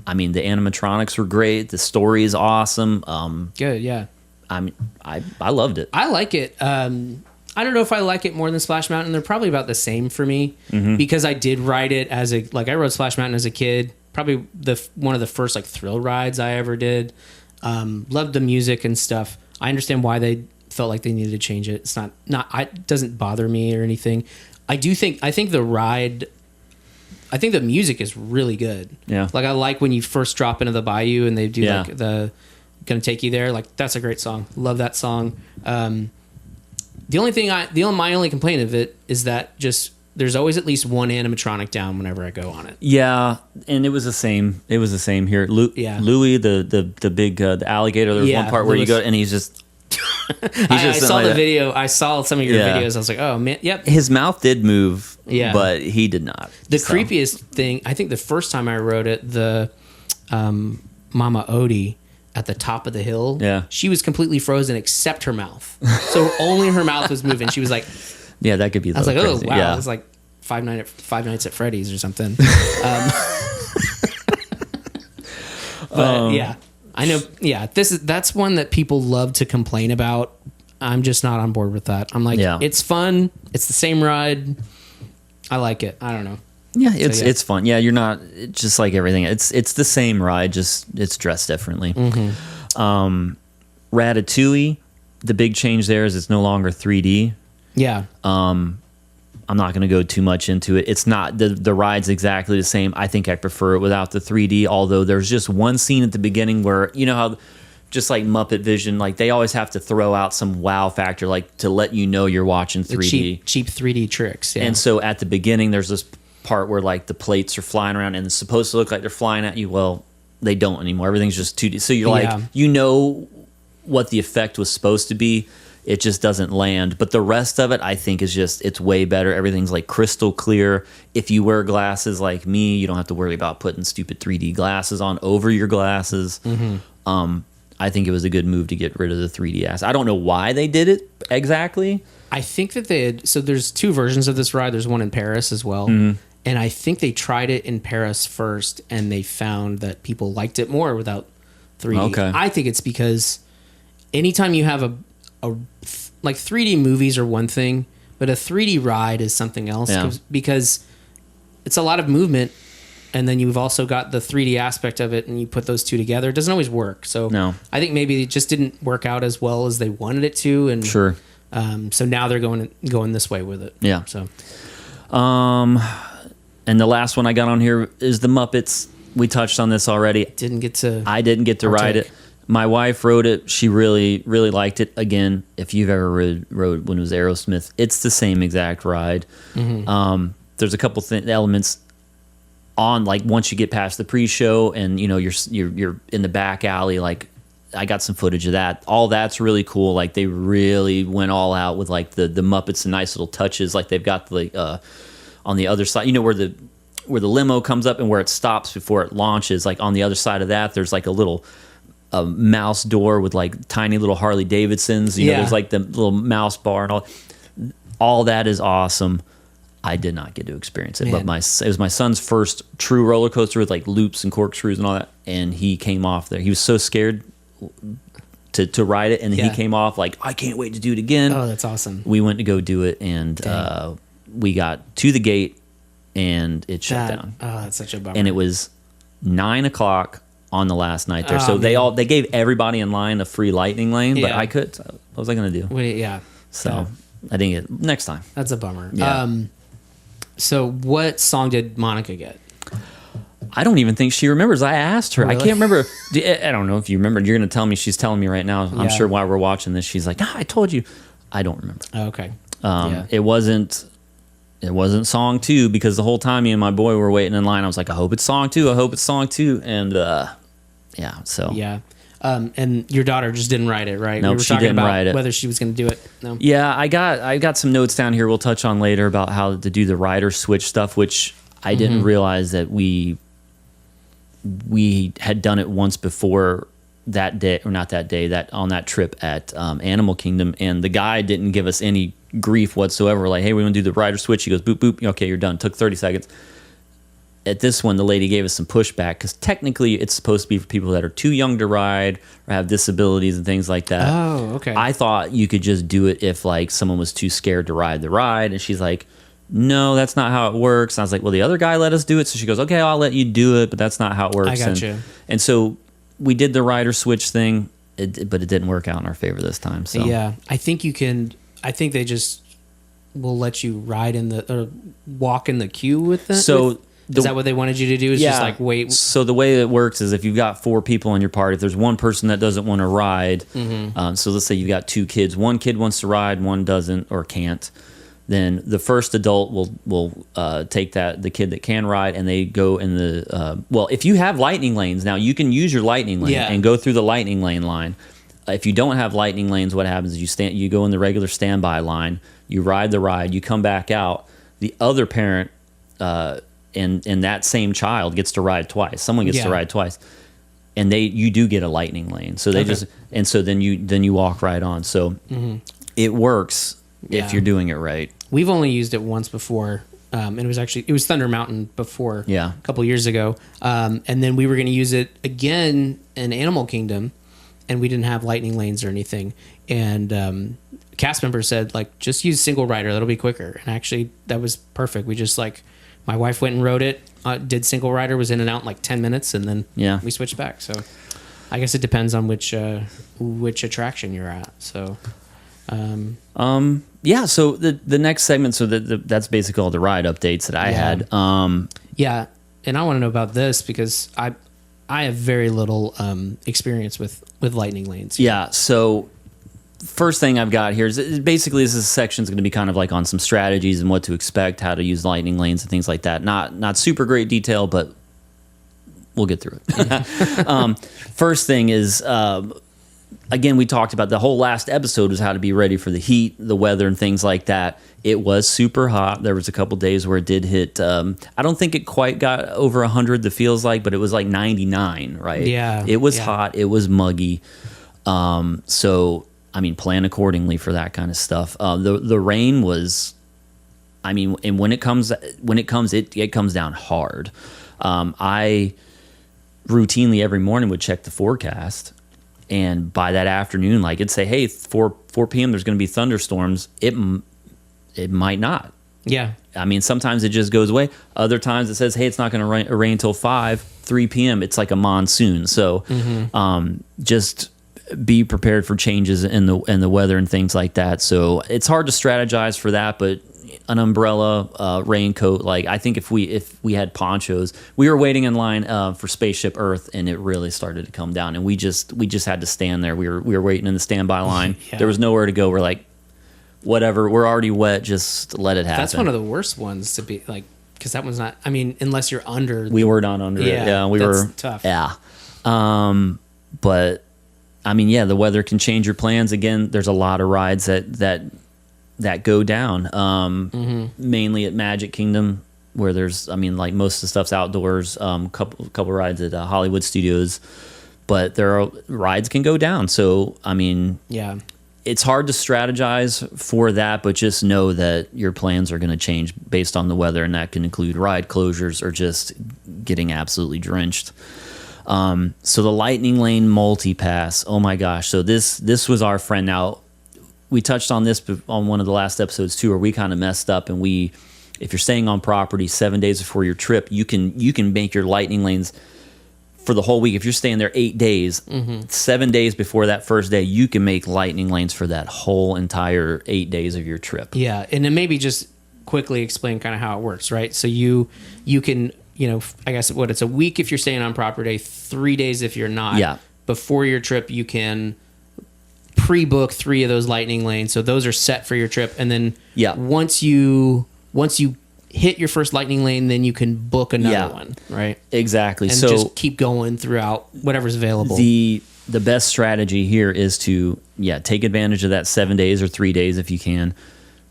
Speaker 1: I mean, the animatronics were great. The story is awesome.
Speaker 2: Good. Yeah.
Speaker 1: I mean, I loved it.
Speaker 2: I like it. I don't know if I like it more than Splash Mountain. They're probably about the same for me because I did ride it I rode Splash Mountain as a kid. Probably one of the first like thrill rides I ever did. Loved the music and stuff. I understand why they felt like they needed to change it. It's it doesn't bother me or anything. I think the ride, I think the music is really good.
Speaker 1: Yeah.
Speaker 2: Like I like when you first drop into the bayou and they do like the Gonna Take You There. Like that's a great song. Love that song. My only complaint of it is that just there's always at least one animatronic down whenever I go on it.
Speaker 1: Yeah, and it was the same. It was the same here. Louis, the big the alligator. There was one part where you go and he's just.
Speaker 2: I saw the video. I saw some of your videos. I was like, oh man, yep.
Speaker 1: His mouth did move,
Speaker 2: yeah,
Speaker 1: but he did not.
Speaker 2: The creepiest thing, I think, the first time I rode it, the Mama Odie at the top of the hill.
Speaker 1: Yeah,
Speaker 2: she was completely frozen except her mouth. So only her mouth was moving. She was like,
Speaker 1: yeah, that could be.
Speaker 2: I was like,
Speaker 1: crazy.
Speaker 2: Oh wow,
Speaker 1: yeah.
Speaker 2: it was like Five Nights at Freddy's or something. But yeah. I know. Yeah, that's one that people love to complain about. I'm just not on board with that. I'm like, it's fun. It's the same ride. I like it. I don't know.
Speaker 1: Yeah, it's fun. Yeah, you're not just like everything. It's the same ride, just it's dressed differently.
Speaker 2: Mm-hmm.
Speaker 1: Ratatouille, the big change there is it's no longer 3D.
Speaker 2: Yeah.
Speaker 1: I'm not going to go too much into it. It's not the ride's exactly the same. I think I prefer it without the 3D. Although there's just one scene at the beginning where you know how, just like Muppet Vision, like they always have to throw out some wow factor, like to let you know you're watching 3D.
Speaker 2: The cheap 3D tricks. Yeah.
Speaker 1: And so at the beginning, there's this part where like the plates are flying around and it's supposed to look like they're flying at you. Well, they don't anymore. Everything's just 2D. So you're like, you know what the effect was supposed to be. It just doesn't land. But the rest of it, I think, is just, it's way better. Everything's like crystal clear. If you wear glasses like me, you don't have to worry about putting stupid 3D glasses on over your glasses. Mm-hmm. I think it was a good move to get rid of the 3D ass. I don't know why they did it exactly.
Speaker 2: I think that so there's 2 versions of this ride. There's one in Paris as well. Mm-hmm. And I think they tried it in Paris first and they found that people liked it more without 3D.
Speaker 1: Okay.
Speaker 2: I think it's because anytime you have like 3D movies are one thing, but a 3D ride is something else because it's a lot of movement, and then you've also got the 3D aspect of it, and you put those two together. It doesn't always work. So I think maybe it just didn't work out as well as they wanted it to, and
Speaker 1: sure.
Speaker 2: So now they're going this way with it.
Speaker 1: Yeah.
Speaker 2: So,
Speaker 1: and the last one I got on here is the Muppets. We touched on this already. I didn't get to ride it. My wife rode it. She really, really liked it. Again, if you've ever rode when it was Aerosmith, it's the same exact ride. Mm-hmm. There's a couple elements on, like once you get past the pre-show and you know you're in the back alley. Like I got some footage of that. All that's really cool. Like they really went all out with like the Muppets and nice little touches. Like they've got the on the other side. You know where the limo comes up and where it stops before it launches. Like on the other side of that, there's like a mouse door with like tiny little Harley Davidsons. You know, there's like the little mouse bar and all that is awesome. I did not get to experience it, but it was my son's first true roller coaster with like loops and corkscrews and all that. And he came off there. He was so scared to ride it, and he came off like, I can't wait to do it again.
Speaker 2: Oh, that's awesome.
Speaker 1: We went to go do it, and we got to the gate, and it shut down.
Speaker 2: Oh, that's such a bummer.
Speaker 1: And it was 9:00 on the last night there. So they gave everybody in line a free lightning lane, but I could. So what was I going to do? So I didn't get next time.
Speaker 2: That's a bummer.
Speaker 1: Yeah.
Speaker 2: So what song did Monica get?
Speaker 1: I don't even think she remembers. I asked her.
Speaker 2: Really?
Speaker 1: I can't remember. I don't know if you remember. You're going to tell me. She's telling me right now. I'm sure while we're watching this, she's like, I told you. I don't remember.
Speaker 2: Oh, okay.
Speaker 1: It wasn't song 2 because the whole time me and my boy were waiting in line. I was like, I hope it's song 2. I hope it's song 2. And so.
Speaker 2: Yeah. And your daughter just didn't write it, right?
Speaker 1: Nope,
Speaker 2: we were
Speaker 1: she
Speaker 2: talking
Speaker 1: didn't
Speaker 2: about
Speaker 1: write it.
Speaker 2: whether she was going to do it. No.
Speaker 1: Yeah, I got some notes down here we'll touch on later about how to do the rider switch stuff, which I didn't realize that we had done it once before that day, or not that day, that on that trip at Animal Kingdom, and the guy didn't give us any grief whatsoever. We're like, hey, we want to do the rider switch. He goes, boop, boop. Okay, you're done. Took 30 seconds. At this one, the lady gave us some pushback because technically it's supposed to be for people that are too young to ride or have disabilities and things like that.
Speaker 2: Oh, okay.
Speaker 1: I thought you could just do it if like someone was too scared to ride the ride, and she's like, no, that's not how it works. And I was like, well, the other guy let us do it. So she goes, okay, I'll let you do it, but that's not how it works.
Speaker 2: I got you.
Speaker 1: And so we did the rider switch thing, but it didn't work out in our favor this time. So
Speaker 2: Yeah, I think you can. I think they just will let you ride in or walk in the queue with them.
Speaker 1: So
Speaker 2: is that what they wanted you to do? Is just like wait.
Speaker 1: So the way it works is if you've got 4 people in your party, if there's one person that doesn't want to ride, so let's say you've got 2 kids, one kid wants to ride, one doesn't or can't, then the first adult will take the kid that can ride, and they go in the if you have lightning lanes now, you can use your lightning lane and go through the lightning lane line. If you don't have lightning lanes, what happens is you go in the regular standby line, you ride the ride, you come back out, the other parent and that same child gets to ride twice. Someone gets to ride twice, and you do get a lightning lane. So they so then you walk right on. So it works if you're doing it right.
Speaker 2: We've only used it once before, and it was Thunder Mountain before, a couple years ago, and then we were going to use it again in Animal Kingdom, and we didn't have lightning lanes or anything, and cast members said like just use single rider, that'll be quicker, and actually that was perfect. We just my wife went and rode it, did single rider, was in and out in like 10 minutes, and then we switched back. So I guess it depends on which attraction you're at. So.
Speaker 1: So the next segment, so that's basically all the ride updates that I had.
Speaker 2: And I want to know about this because I have very little experience with lightning lanes.
Speaker 1: Yeah, so first thing I've got here is basically this section is going to be kind of like on some strategies and what to expect, how to use lightning lanes and things like that. Not super great detail, but we'll get through it. First thing is, again, we talked about the whole last episode was how to be ready for the heat, the weather, and things like that. It was super hot. There was a couple days where it did hit. I don't think it quite got over 100. The feels like, but it was like 99, right?
Speaker 2: Yeah,
Speaker 1: it was hot. It was muggy. So I mean, plan accordingly for that kind of stuff. The rain was, I mean, and when it comes, it comes down hard. I routinely every morning would check the forecast. And by that afternoon, like it'd say, hey, 4 p.m. there's going to be thunderstorms. It might not.
Speaker 2: Yeah.
Speaker 1: I mean, sometimes it just goes away. Other times it says, hey, it's not going to rain until 3 p.m. It's like a monsoon. So just be prepared for changes in the weather and things like that. So it's hard to strategize for that, but an umbrella, raincoat. Like I think if we had ponchos, we were waiting in line for Spaceship Earth, and it really started to come down, and we just had to stand there. We were waiting in the standby line. There was nowhere to go. We're like, whatever. We're already wet. Just let it happen.
Speaker 2: That's one of the worst ones to be like, because that one's not. I mean, unless you're under.
Speaker 1: We were not under it. Yeah, we were
Speaker 2: tough.
Speaker 1: Yeah, but I mean, yeah, the weather can change your plans. Again, there's a lot of rides that go down, mainly at Magic Kingdom, where there's, I mean, like most of the stuff's outdoors. Couple rides at Hollywood Studios, but rides can go down. So I mean, it's hard to strategize for that, but just know that your plans are going to change based on the weather, and that can include ride closures or just getting absolutely drenched. So the Lightning Lane multi-pass, oh my gosh. So this was our friend. Now, we touched on this on one of the last episodes too, where we kind of messed up, and if you're staying on property 7 days before your trip, you can make your lightning lanes for the whole week. If you're staying there 8 days, 7 days before that first day, you can make lightning lanes for that whole entire 8 days of your trip.
Speaker 2: Yeah, and then maybe just quickly explain kind of how it works, right? So you can I guess it's a week if you're staying on property, 3 days if you're not.
Speaker 1: Yeah.
Speaker 2: Before your trip, you can pre-book 3 of those lightning lanes, so those are set for your trip. And then once you hit your first lightning lane, then you can book another one, right?
Speaker 1: Exactly.
Speaker 2: And
Speaker 1: so
Speaker 2: just keep going throughout whatever's available.
Speaker 1: The best strategy here is to take advantage of that 7 days or 3 days if you can.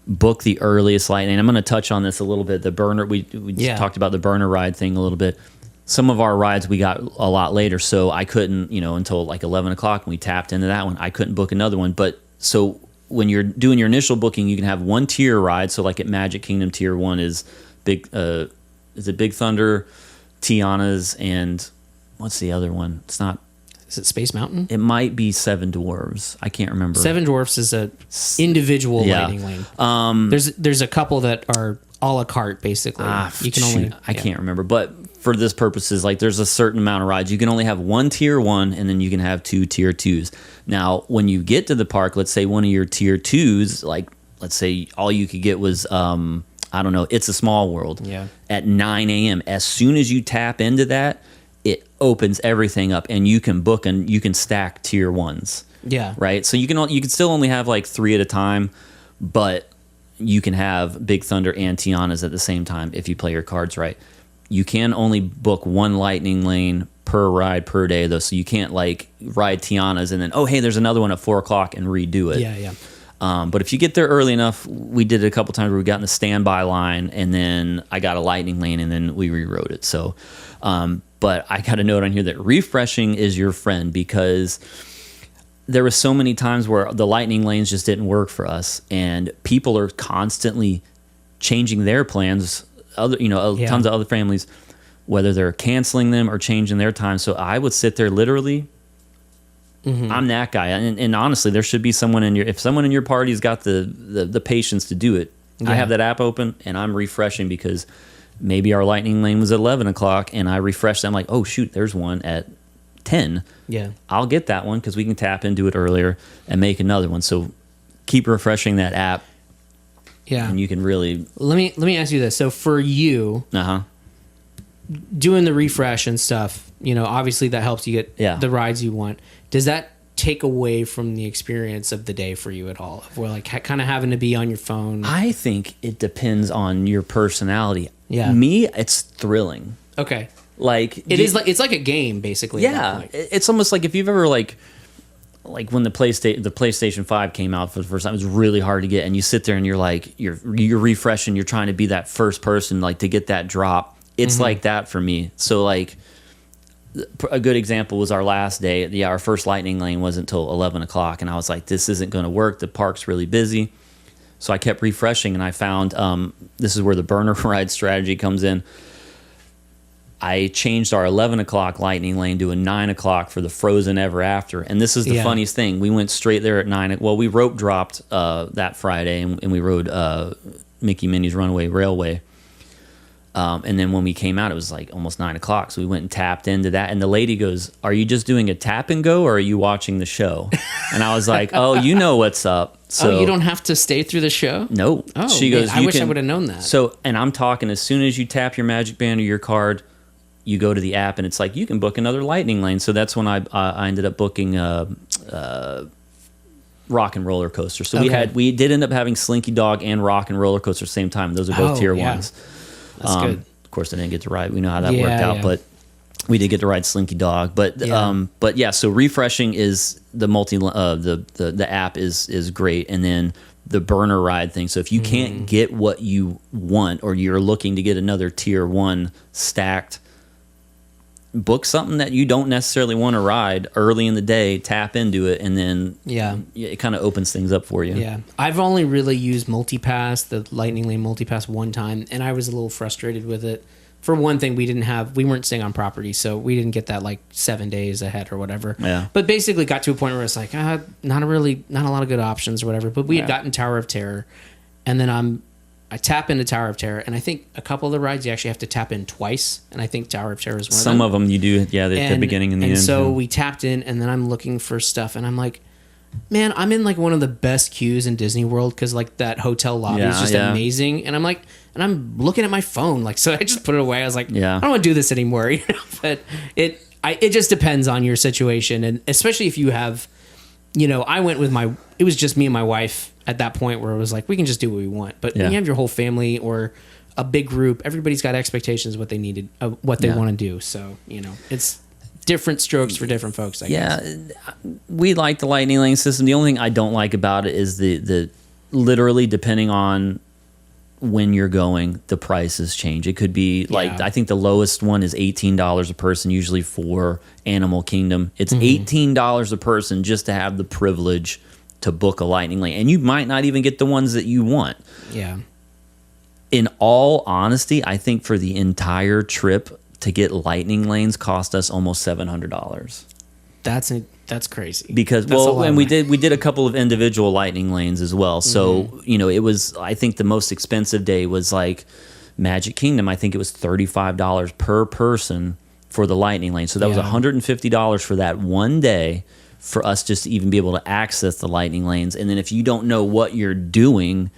Speaker 1: Book the earliest lightning. I'm going to touch on this a little bit. The burner, we talked about the burner ride thing a little bit. Some of our rides we got a lot later, so I couldn't, until like 11 o'clock when we tapped into that one. I couldn't book another one. But so when you're doing your initial booking, you can have one tier ride. So like at Magic Kingdom, tier 1 is Big Thunder, Tiana's, and what's the other one? It's not.
Speaker 2: Is it Space Mountain?
Speaker 1: It might be Seven Dwarves. I can't remember.
Speaker 2: Seven Dwarfs is a individual lightning lane. There's a couple that are a la carte basically. You can only
Speaker 1: I can't remember, but for this purposes, like there's a certain amount of rides. You can only have one tier 1, and then you can have 2 tier 2s. Now, when you get to the park, let's say one of your tier 2s, like let's say all you could get was I don't know, It's a Small World.
Speaker 2: Yeah.
Speaker 1: At 9 a.m. As soon as you tap into that, it opens everything up, and you can book and you can stack tier 1s.
Speaker 2: Yeah.
Speaker 1: Right. So you can still only have like 3 at a time, but you can have Big Thunder and Tiana's at the same time if you play your cards right. You can only book one lightning lane per ride per day, though. So you can't like ride Tiana's and then, oh, hey, there's another one at 4 o'clock and redo it.
Speaker 2: Yeah.
Speaker 1: But if you get there early enough, we did it a couple times where we got in the standby line, and then I got a lightning lane, and then we rewrote it. So, but I got a note on here that refreshing is your friend, because there were so many times where the lightning lanes just didn't work for us, and people are constantly changing their plans. Tons of other families, whether they're canceling them or changing their time. So I would sit there literally. Mm-hmm. I'm that guy, and honestly, there should be someone if someone in your party's got the patience to do it. Yeah. I have that app open, and I'm refreshing because maybe our lightning lane was at 11 o'clock, and I refreshed. I'm like, oh shoot, there's one at 10.
Speaker 2: Yeah,
Speaker 1: I'll get that one because we can tap into it earlier and make another one. So keep refreshing that app.
Speaker 2: Yeah,
Speaker 1: and you can really.
Speaker 2: Let me ask you this. So for you, doing the refresh and stuff, obviously that helps you get the rides you want. Does that take away from the experience of the day for you at all? Where like kind of having to be on your phone?
Speaker 1: I think it depends on your personality.
Speaker 2: Yeah,
Speaker 1: me, it's thrilling.
Speaker 2: Okay,
Speaker 1: like
Speaker 2: it's like a game basically.
Speaker 1: Yeah, it's almost like if you've ever like when the PlayStation 5 came out for the first time, it was really hard to get, and you sit there and you're like you're refreshing, you're trying to be that first person like to get that drop. It's like that for me. So like a good example was our last day. Yeah, our first lightning lane wasn't until 11 o'clock, and I was like, this isn't going to work. The park's really busy. So I kept refreshing, and I found this is where the burner ride strategy comes in. I changed our 11 o'clock lightning lane to a 9 o'clock for the Frozen Ever After. And this is the funniest thing. We went straight there at 9. Well, we rope dropped that Friday, and we rode Mickey Minnie's Runaway Railway. And then when we came out, it was like almost 9 o'clock. So we went and tapped into that. And the lady goes, are you just doing a tap and go, or are you watching the show? And I was like, oh, you know what's up. So
Speaker 2: you don't have to stay through the show?
Speaker 1: No.
Speaker 2: Oh,
Speaker 1: she goes,
Speaker 2: I wish I would have known that.
Speaker 1: So, and I'm talking, as soon as you tap your Magic Band or your card, you go to the app, and it's like, you can book another lightning lane. So that's when I ended up booking Rock and Roller Coaster. So we did end up having Slinky Dog and Rock and Roller Coaster at the same time. Those are both tier 1s.
Speaker 2: That's good.
Speaker 1: Of course, I didn't get to ride. We know how that worked out, but we did get to ride Slinky Dog. But so refreshing is the app is great, and then the burner ride thing. So if you can't get what you want, or you're looking to get another tier 1 stacked, book something that you don't necessarily want to ride early in the day, tap into it, and then it kind of opens things up for you.
Speaker 2: Yeah, I've only really used multipass, the lightning lane multipass, one time, and I was a little frustrated with it. For one thing, we weren't staying on property, so we didn't get that like 7 days ahead or whatever.
Speaker 1: Yeah,
Speaker 2: but basically got to a point where it's like not a lot of good options or whatever. But we had gotten Tower of Terror, and then I tap into Tower of Terror, and I think a couple of the rides you actually have to tap in twice, and I think Tower of Terror is one of them.
Speaker 1: Some of them you do, the beginning and the end.
Speaker 2: And so we tapped in, and then I'm looking for stuff, and I'm like, man, I'm in like one of the best queues in Disney World, because like that hotel lobby is just amazing, and I'm like, and I'm looking at my phone. Like, so I just put it away. I was like,
Speaker 1: Yeah.
Speaker 2: I don't want to do this anymore. You know, but it just depends on your situation, and especially if you have, you know, I went with it was just me and my wife at that point where it was like, we can just do what we want. But when you have your whole family or a big group, everybody's got expectations what they needed, what they want to do. So, you know, it's different strokes for different folks, I guess.
Speaker 1: We like the lightning lane system. The only thing I don't like about it is the literally, depending on when you're going, the prices change. It could be like, I think the lowest one is $18 a person, usually for Animal Kingdom. It's $18 a person just to have the privilege to book a lightning lane. And you might not even get the ones that you want.
Speaker 2: Yeah.
Speaker 1: In all honesty, I think for the entire trip to get lightning lanes cost us almost $700.
Speaker 2: That's crazy.
Speaker 1: Because and we did a couple of individual lightning lanes as well. So, you know, it was, I think the most expensive day was like Magic Kingdom. I think it was $35 per person for the lightning lane. So that was $150 for that one day for us just to even be able to access the lightning lanes. And then if you don't know what you're doing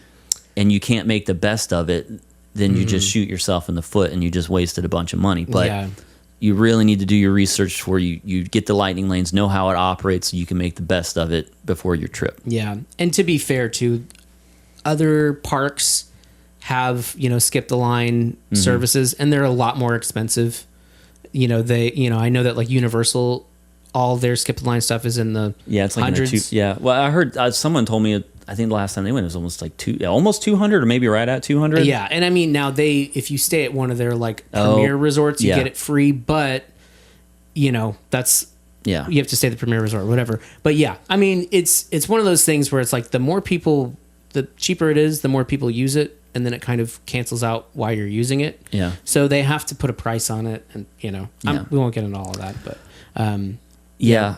Speaker 1: and you can't make the best of it, then you just shoot yourself in the foot and you just wasted a bunch of money. But you really need to do your research before you get the lightning lanes, know how it operates so you can make the best of it before your trip.
Speaker 2: Yeah. And to be fair too, other parks have, you know, skip the line services, and they're a lot more expensive. You know, I know that like Universal, all their skip the line stuff is in the
Speaker 1: it's like
Speaker 2: hundreds.
Speaker 1: Well, I heard someone told me, I think the last time they went, it was almost like almost 200, or maybe right at 200.
Speaker 2: Yeah, and I mean now if you stay at one of their like premier resorts, you get it free, but you know you have to stay at the premier resort, whatever. But yeah, I mean it's one of those things where it's like the more people, the cheaper it is, the more people use it, and then it kind of cancels out why you're using it. Yeah. So they have to put a price on it, and you know we won't get into all of that, but yeah.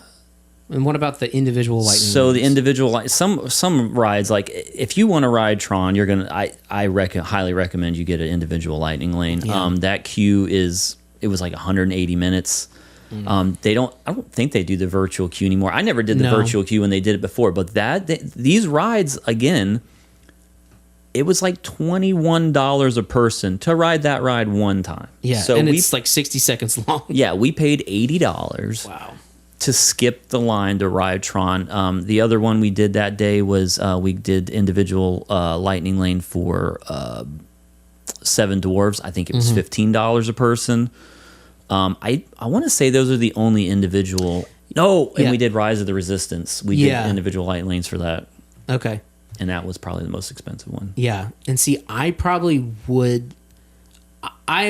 Speaker 2: And what about the individual lightning lanes?
Speaker 1: So the individual some rides, like if you want to ride Tron, you're gonna I highly recommend you get an individual lightning lane. Yeah. That queue it was like 180 minutes. I don't think they do the virtual queue anymore. I never did the virtual queue when they did it before, but these rides again, it was like $21 a person to ride that ride one time.
Speaker 2: Yeah, so and it's like 60 seconds long.
Speaker 1: Yeah, we paid $80.
Speaker 2: Wow.
Speaker 1: To skip the line to ride Tron. The other one we did that day was we did individual lightning lane for Seven Dwarves. I think it was $15 a person. I want to say those are the only individual. No, and we did Rise of the Resistance. We did individual light lanes for that.
Speaker 2: Okay.
Speaker 1: And that was probably the most expensive one.
Speaker 2: Yeah. And see, I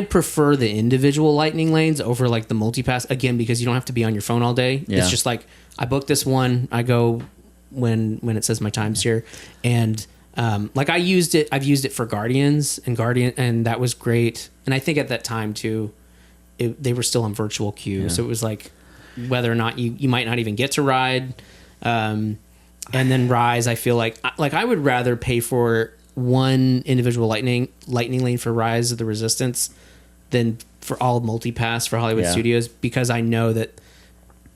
Speaker 2: prefer the individual lightning lanes over like the multipass, again, because you don't have to be on your phone all day. Yeah. It's just like, I booked this one, I go when it says my time's here. And like I've used it for Guardians and that was great. And I think at that time too, they were still on virtual queue. Yeah. So it was like whether or not you might not even get to ride. And then Rise, I feel like I would rather pay for one individual lightning lane for Rise of the Resistance than for all multipass for Hollywood Studios, because I know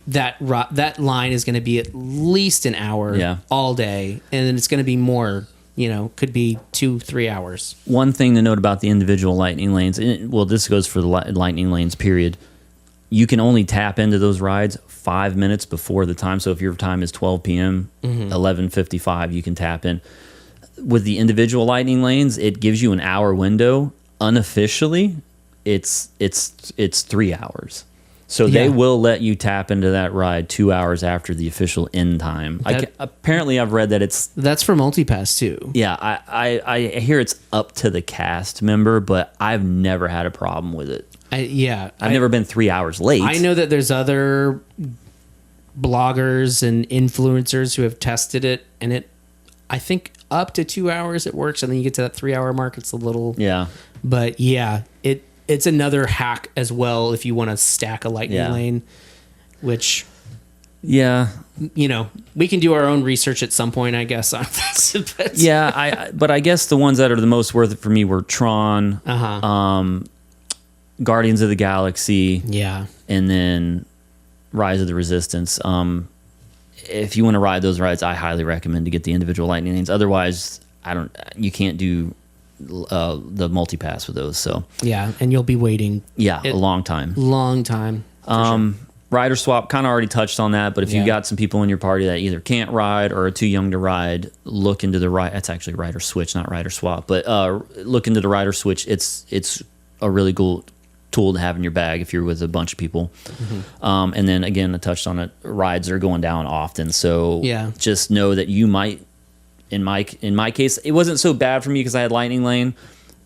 Speaker 2: that line is going to be at least an hour all day, and then it's going to be more, could be 2-3 hours.
Speaker 1: One thing to note about the individual lightning lanes, well, this goes for the lightning lanes period, you can only tap into those rides 5 minutes before the time. So if your time is 12 p.m., 11:55, you can tap in. With the individual lightning lanes, it gives you an hour window. Unofficially, it's 3 hours. So they will let you tap into that ride 2 hours after the official end time. Apparently, I've read that
Speaker 2: that's for multipass too.
Speaker 1: Yeah, I hear it's up to the cast member, but I've never had a problem with it. I've never been 3 hours late.
Speaker 2: I know that there's other bloggers and influencers who have tested it, and I think up to 2 hours it works, and then you get to that 3 hour mark, it's a little but it's another hack as well if you want to stack a lightning lane, which we can do our own research at some point, I guess, on this.
Speaker 1: But I guess the ones that are the most worth it for me were Tron, Guardians of the Galaxy, and then Rise of the Resistance. If you want to ride those rides, I highly recommend to get the individual lightning lanes. Otherwise, you can't do the multi-pass with those. So
Speaker 2: Yeah, and you'll be waiting.
Speaker 1: a long time.
Speaker 2: Long time. Sure.
Speaker 1: Rider swap, kind of already touched on that, but if you got some people in your party that either can't ride or are too young to ride, look into the that's actually rider switch, not rider swap, but look into the rider switch. It's a really cool tool to have in your bag if you're with a bunch of people. And then again, I touched on it, rides are going down often, so just know that you might, in my case, it wasn't so bad for me because I had lightning lane.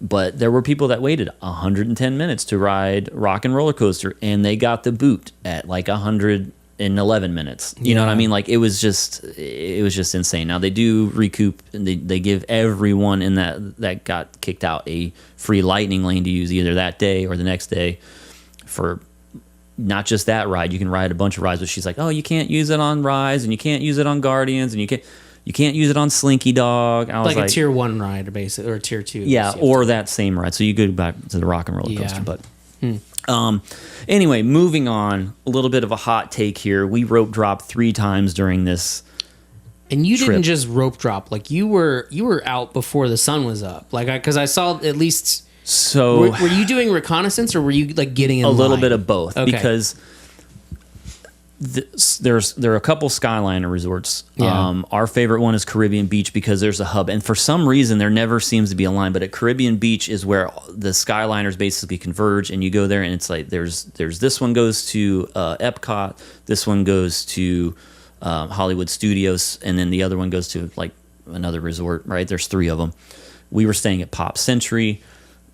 Speaker 1: But there were people that waited 110 minutes to ride Rock and Roller Coaster, and they got the boot at like 111 minutes. You know what I mean? Like it was just insane. Now they do recoup, and they give everyone in that got kicked out a free lightning lane to use either that day or the next day for not just that ride. You can ride a bunch of rides, but she's like, oh, you can't use it on Rise, and you can't use it on Guardians, and you can't use it on Slinky Dog. I was
Speaker 2: like a tier 1 ride, basically, or tier 2.
Speaker 1: Yeah, or that same ride. So you go back to the Rock and Roller Coaster. But anyway, moving on. A little bit of a hot take here. We rope dropped 3 times during this.
Speaker 2: And you
Speaker 1: trip.
Speaker 2: didn't just rope drop. Like you were out before the sun was up. Like because I saw at least.
Speaker 1: So
Speaker 2: were you doing reconnaissance or were you like getting in
Speaker 1: a little
Speaker 2: line?
Speaker 1: bit of both?
Speaker 2: Okay.
Speaker 1: Because there are a couple Skyliner resorts.
Speaker 2: Yeah.
Speaker 1: Our favorite one is Caribbean Beach because there's a hub, and for some reason there never seems to be a line. But at Caribbean Beach is where the Skyliners basically converge, and you go there, and it's like there's this one goes to Epcot, this one goes to Hollywood Studios, and then the other one goes to like another resort. Right? There's 3 of them. We were staying at Pop Century,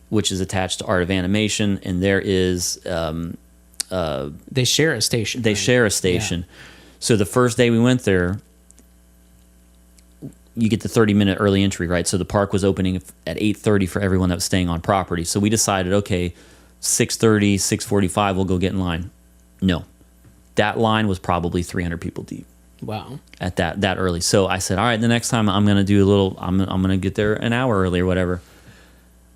Speaker 1: which is attached to Art of Animation, and there is.
Speaker 2: They share a station.
Speaker 1: They share a station. Yeah. So the first day we went there, you get the 30-minute early entry, right? So the park was opening at 8:30 for everyone that was staying on property. So we decided, okay, 6:30, 6:45, we'll go get in line. No. That line was probably 300 people deep.
Speaker 2: Wow.
Speaker 1: At that early. So I said, all right, the next time I'm going to do a little, I'm going to get there an hour early or whatever.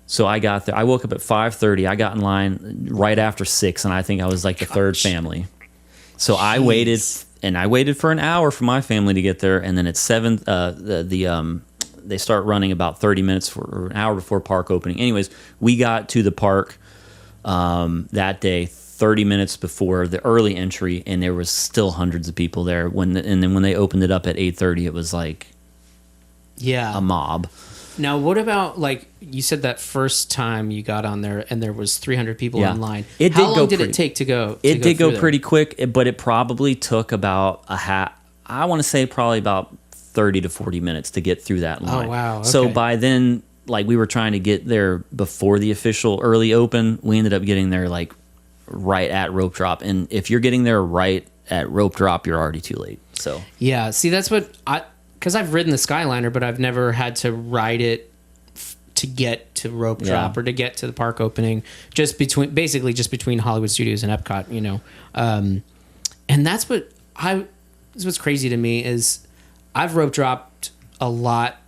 Speaker 1: So I got there. I woke up at 5:30. I got in line right after 6, and I think I was like the third family. So I waited, and I waited for an hour for my family to get there, and then at 7, they start running about 30 minutes or an hour before park opening. Anyways, we got to the park that day 30 minutes before the early entry, and there was still hundreds of people there. And then when they opened it up at 8:30, it was like a mob.
Speaker 2: Now, what about, like, you said that first time you got on there and there was 300 people in line. How long did it take to go?
Speaker 1: It did go pretty quick, but it probably took about I want to say probably about 30 to 40 minutes to get through that line.
Speaker 2: Oh, wow. Okay.
Speaker 1: So by then, like, we were trying to get there before the official early open. We ended up getting there, like, right at rope drop. And if you're getting there right at rope drop, you're already too late. So
Speaker 2: yeah, see, that's what because I've ridden the Skyliner, but I've never had to ride it to get to rope drop or to get to the park opening, basically just between Hollywood Studios and Epcot, you know. And that's what's crazy to me is I've rope dropped a lot.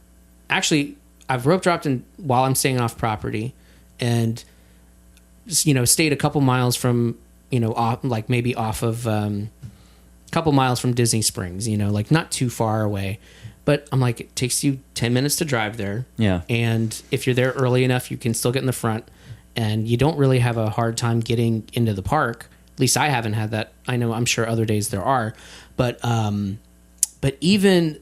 Speaker 2: Actually, I've rope dropped while I'm staying off property, and stayed a couple miles from off of a couple miles from Disney Springs, like not too far away. But I'm like, it takes you 10 minutes to drive there.
Speaker 1: Yeah. And
Speaker 2: if you're there early enough, you can still get in the front. And you don't really have a hard time getting into the park. At least I haven't had that. I'm sure other days there are. But even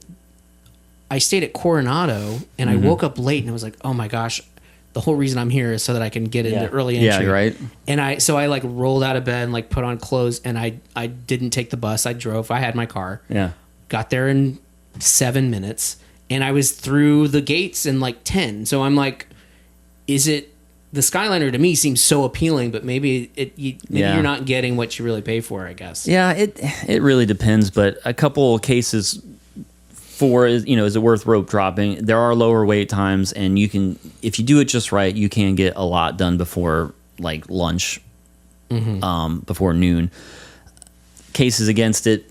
Speaker 2: I stayed at Coronado and I woke up late and I was like, oh my gosh, the whole reason I'm here is so that I can get into early entry.
Speaker 1: Yeah, right.
Speaker 2: And I like rolled out of bed and like put on clothes and I didn't take the bus. I drove. I had my car.
Speaker 1: Yeah.
Speaker 2: Got there in 7 minutes and I was through the gates in like 10. So I'm like, the Skyliner to me seems so appealing, but maybe you're not getting what you really pay for, I guess.
Speaker 1: Yeah, it really depends, but a couple of cases is it worth rope dropping? There are lower wait times, and you can, if you do it just right, you can get a lot done before like lunch, before noon. Cases against it,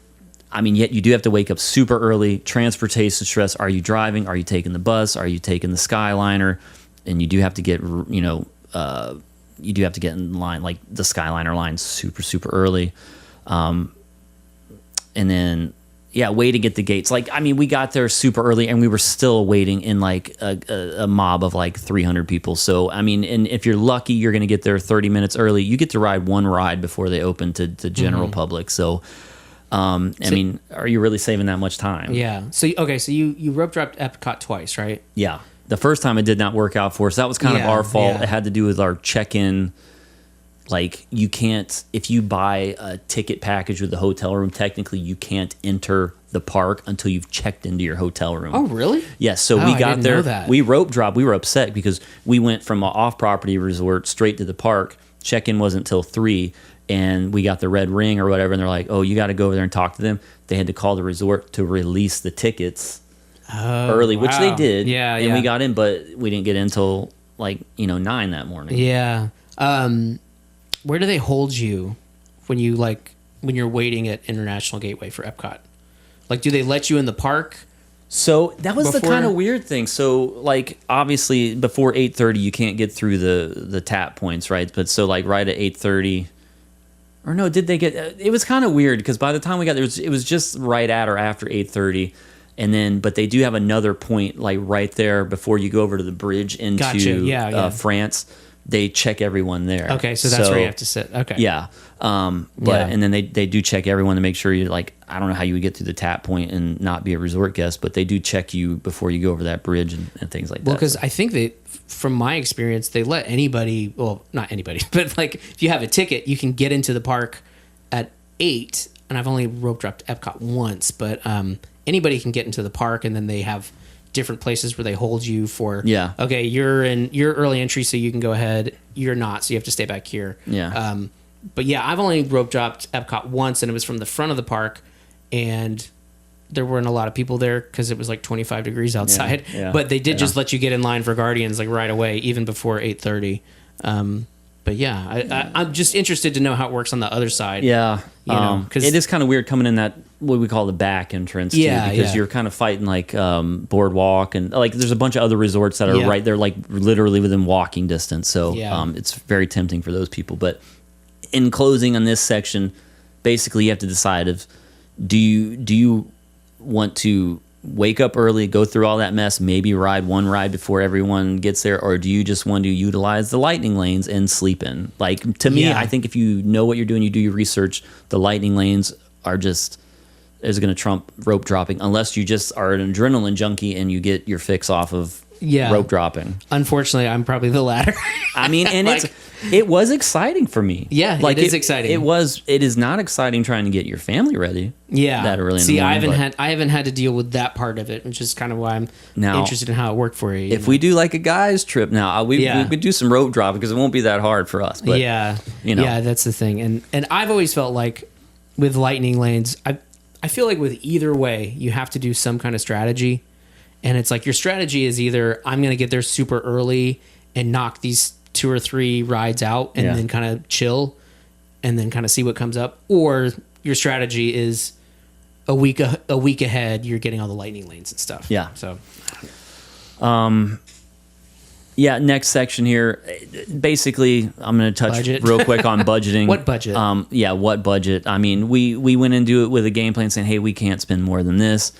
Speaker 1: yet you do have to wake up super early. Transportation stress. Are you driving? Are you taking the bus? Are you taking the Skyliner? And you do have to get, you do have to get in line, like the Skyliner line, super, super early. And then waiting at the gates. Like, I mean, we got there super early and we were still waiting in like a mob of like 300 people. So, I mean, and if you're lucky, you're going to get there 30 minutes early. You get to ride one ride before they open to the general public. So, I mean, are you really saving that much time?
Speaker 2: Yeah. So, okay. So you rope dropped Epcot twice, right?
Speaker 1: Yeah. The first time it did not work out for us. That was kind of our fault.
Speaker 2: Yeah.
Speaker 1: It had to do with our check-in. Like, you can't, if you buy a ticket package with the hotel room, technically you can't enter the park until you've checked into your hotel room.
Speaker 2: Oh, really?
Speaker 1: Yes. So
Speaker 2: Oh,
Speaker 1: we
Speaker 2: I
Speaker 1: got
Speaker 2: didn't
Speaker 1: there.
Speaker 2: know that.
Speaker 1: We rope dropped. We were upset because we went from an off-property resort straight to the park. Check-in wasn't till 3, and we got the red ring or whatever, and they're like, oh, you got to go over there and talk to them. They had to call the resort to release the tickets early, which they did.
Speaker 2: Yeah,
Speaker 1: and we got in, but we didn't get in until 9 that morning.
Speaker 2: Yeah. Where do they hold you when you're waiting at International Gateway for Epcot? Like, do they let you in the park?
Speaker 1: So that was the
Speaker 2: Before-
Speaker 1: kind of weird thing. So like, obviously before 8:30 you can't get through the tap points, right? But so like right at 8:30, or no, did they get? It was kind of weird because by the time we got there, it was just right at or after 8:30. And then, but they do have another point like right there before you go over to the bridge into
Speaker 2: Gotcha.
Speaker 1: France. They check everyone there.
Speaker 2: Okay, so that's where you have to sit. Okay.
Speaker 1: Yeah. And then they do check everyone to make sure you like, I don't know how you would get through the tap point and not be a resort guest, but they do check you before you go over that bridge and things like that.
Speaker 2: Well, because I think that from my experience, they let anybody, well, not anybody, but like if you have a ticket, you can get into the park at 8. And I've only rope dropped Epcot once, but anybody can get into the park, and then they have different places where they hold you for, okay, you're early entry, so you can go ahead. You're not, so you have to stay back here.
Speaker 1: Yeah.
Speaker 2: But yeah, I've only rope dropped Epcot once, and it was from the front of the park, and there weren't a lot of people there because it was like 25 degrees outside.
Speaker 1: Yeah.
Speaker 2: But they did just let you get in line for Guardians like right away, even before 8:30. But yeah, I'm just interested to know how it works on the other side.
Speaker 1: Yeah.
Speaker 2: Because
Speaker 1: it is kind of weird coming in that what we call the back entrance, because you're kind of fighting like Boardwalk, and like there's a bunch of other resorts that are right there, like literally within walking distance. So it's very tempting for those people. But in closing on this section, basically you have to decide if do you want to wake up early, go through all that mess, maybe ride one ride before everyone gets there, or do you just want to utilize the lightning lanes and sleep in? Like, to me, I think if you know what you're doing, you do your research, the lightning lanes is going to trump rope dropping, unless you just are an adrenaline junkie and you get your fix off of rope dropping.
Speaker 2: Unfortunately, I'm probably the latter.
Speaker 1: I mean, and it was exciting for me.
Speaker 2: Yeah, like it is exciting.
Speaker 1: It is not exciting trying to get your family ready.
Speaker 2: Yeah.
Speaker 1: That early in
Speaker 2: See,
Speaker 1: the morning.
Speaker 2: I haven't had to deal with that part of it, which is kind of why I'm interested in how it worked for you.
Speaker 1: If we do like a guy's trip now, we could do some rope dropping because it won't be that hard for us. But,
Speaker 2: yeah, that's the thing. And I've always felt like with lightning lanes, I feel like with either way, you have to do some kind of strategy. And it's like your strategy is either I'm going to get there super early and knock these 2 or 3 rides out and then kind of chill and then kind of see what comes up, or your strategy is a week ahead, you're getting all the lightning lanes and stuff.
Speaker 1: Yeah.
Speaker 2: So
Speaker 1: next section here. Basically, I'm going to touch
Speaker 2: budget.
Speaker 1: real quick on budgeting.
Speaker 2: What budget?
Speaker 1: What budget? I mean, we went into it with a game plan saying, hey, we can't spend more than this,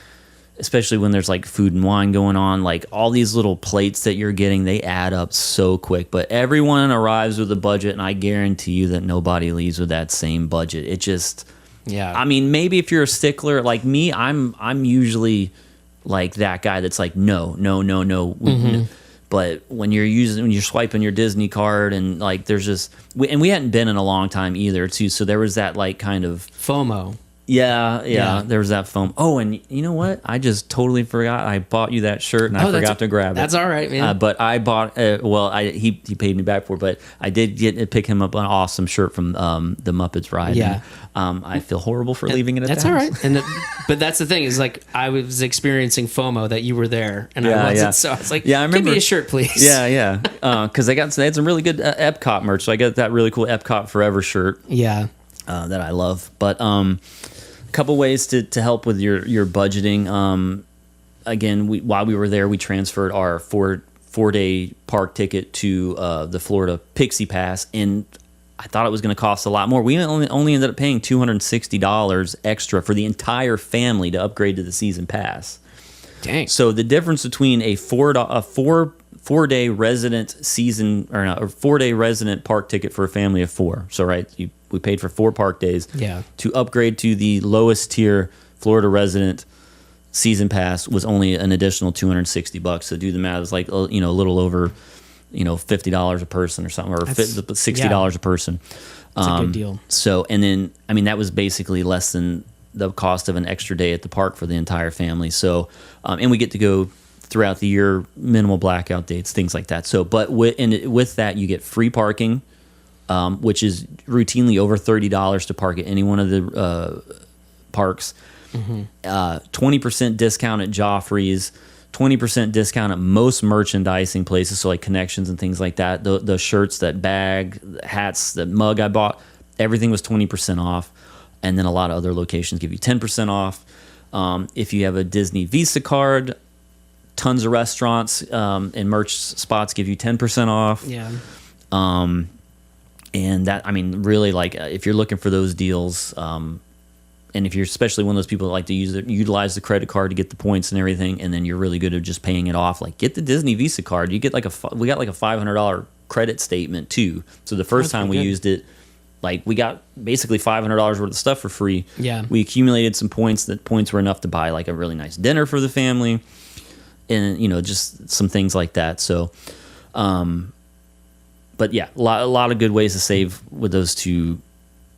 Speaker 1: especially when there's like food and wine going on. Like all these little plates that you're getting, they add up so quick. But everyone arrives with a budget, and I guarantee you that nobody leaves with that same budget. It just, I mean, maybe if you're a stickler like me, I'm usually like that guy that's like, no.
Speaker 2: Mm-hmm.
Speaker 1: But when you're swiping your Disney card, and like there's just, we hadn't been in a long time either too, so there was that like kind of
Speaker 2: FOMO.
Speaker 1: Yeah, there was that foam. Oh, and you know what? I just totally forgot. I bought you that shirt, and I forgot to grab it.
Speaker 2: That's all right, man.
Speaker 1: But I bought. He paid me back for it, but I did pick him up an awesome shirt from the Muppets ride.
Speaker 2: Yeah.
Speaker 1: And, I feel horrible for leaving it at
Speaker 2: that's
Speaker 1: the
Speaker 2: all
Speaker 1: house.
Speaker 2: right. But that's the thing is like I was experiencing FOMO that you were there and I wasn't. So I was like,
Speaker 1: I remember,
Speaker 2: give me a shirt, please.
Speaker 1: Yeah. Because they had some really good Epcot merch. So I got that really cool Epcot Forever shirt.
Speaker 2: Yeah.
Speaker 1: That I love. But a couple ways to help with your budgeting. Again, while we were there, we transferred our four-day park ticket to the Florida Pixie Pass, and I thought it was going to cost a lot more. We only ended up paying $260 extra for the entire family to upgrade to the season pass.
Speaker 2: Dang.
Speaker 1: So the difference between a 4-day resident season or no, or 4-day resident park ticket for a family of 4. So we paid for 4 park days.
Speaker 2: Yeah.
Speaker 1: To upgrade to the lowest tier Florida resident season pass was only an additional $260. So do the math, it's like a little over $50 a person or something, or $60 a person.
Speaker 2: That's a good deal.
Speaker 1: So, and then, I mean, that was basically less than the cost of an extra day at the park for the entire family. So, and we get to go throughout the year, minimal blackout dates, things like that. So, but with that, you get free parking, which is routinely over $30 to park at any one of the parks. 20% discount at Joffrey's. 20% discount at most merchandising places, so like Connections and things like that. The shirts, that bag, the hats, the mug I bought, everything was 20% off. And then a lot of other locations give you 10% off. If you have a Disney Visa card, tons of restaurants and merch spots give you 10% off.
Speaker 2: Yeah.
Speaker 1: And that, I mean, really, like, if you're looking for those deals, and if you're especially one of those people that like to utilize the credit card to get the points and everything, and then you're really good at just paying it off, like, get the Disney Visa card. You get we got like a $500 credit statement too. So the first time we used it, like, we got basically $500 worth of stuff for free.
Speaker 2: Yeah. We
Speaker 1: accumulated some points. That points were enough to buy like a really nice dinner for the family, and just some things like that. So, but yeah, a lot of good ways to save with those two,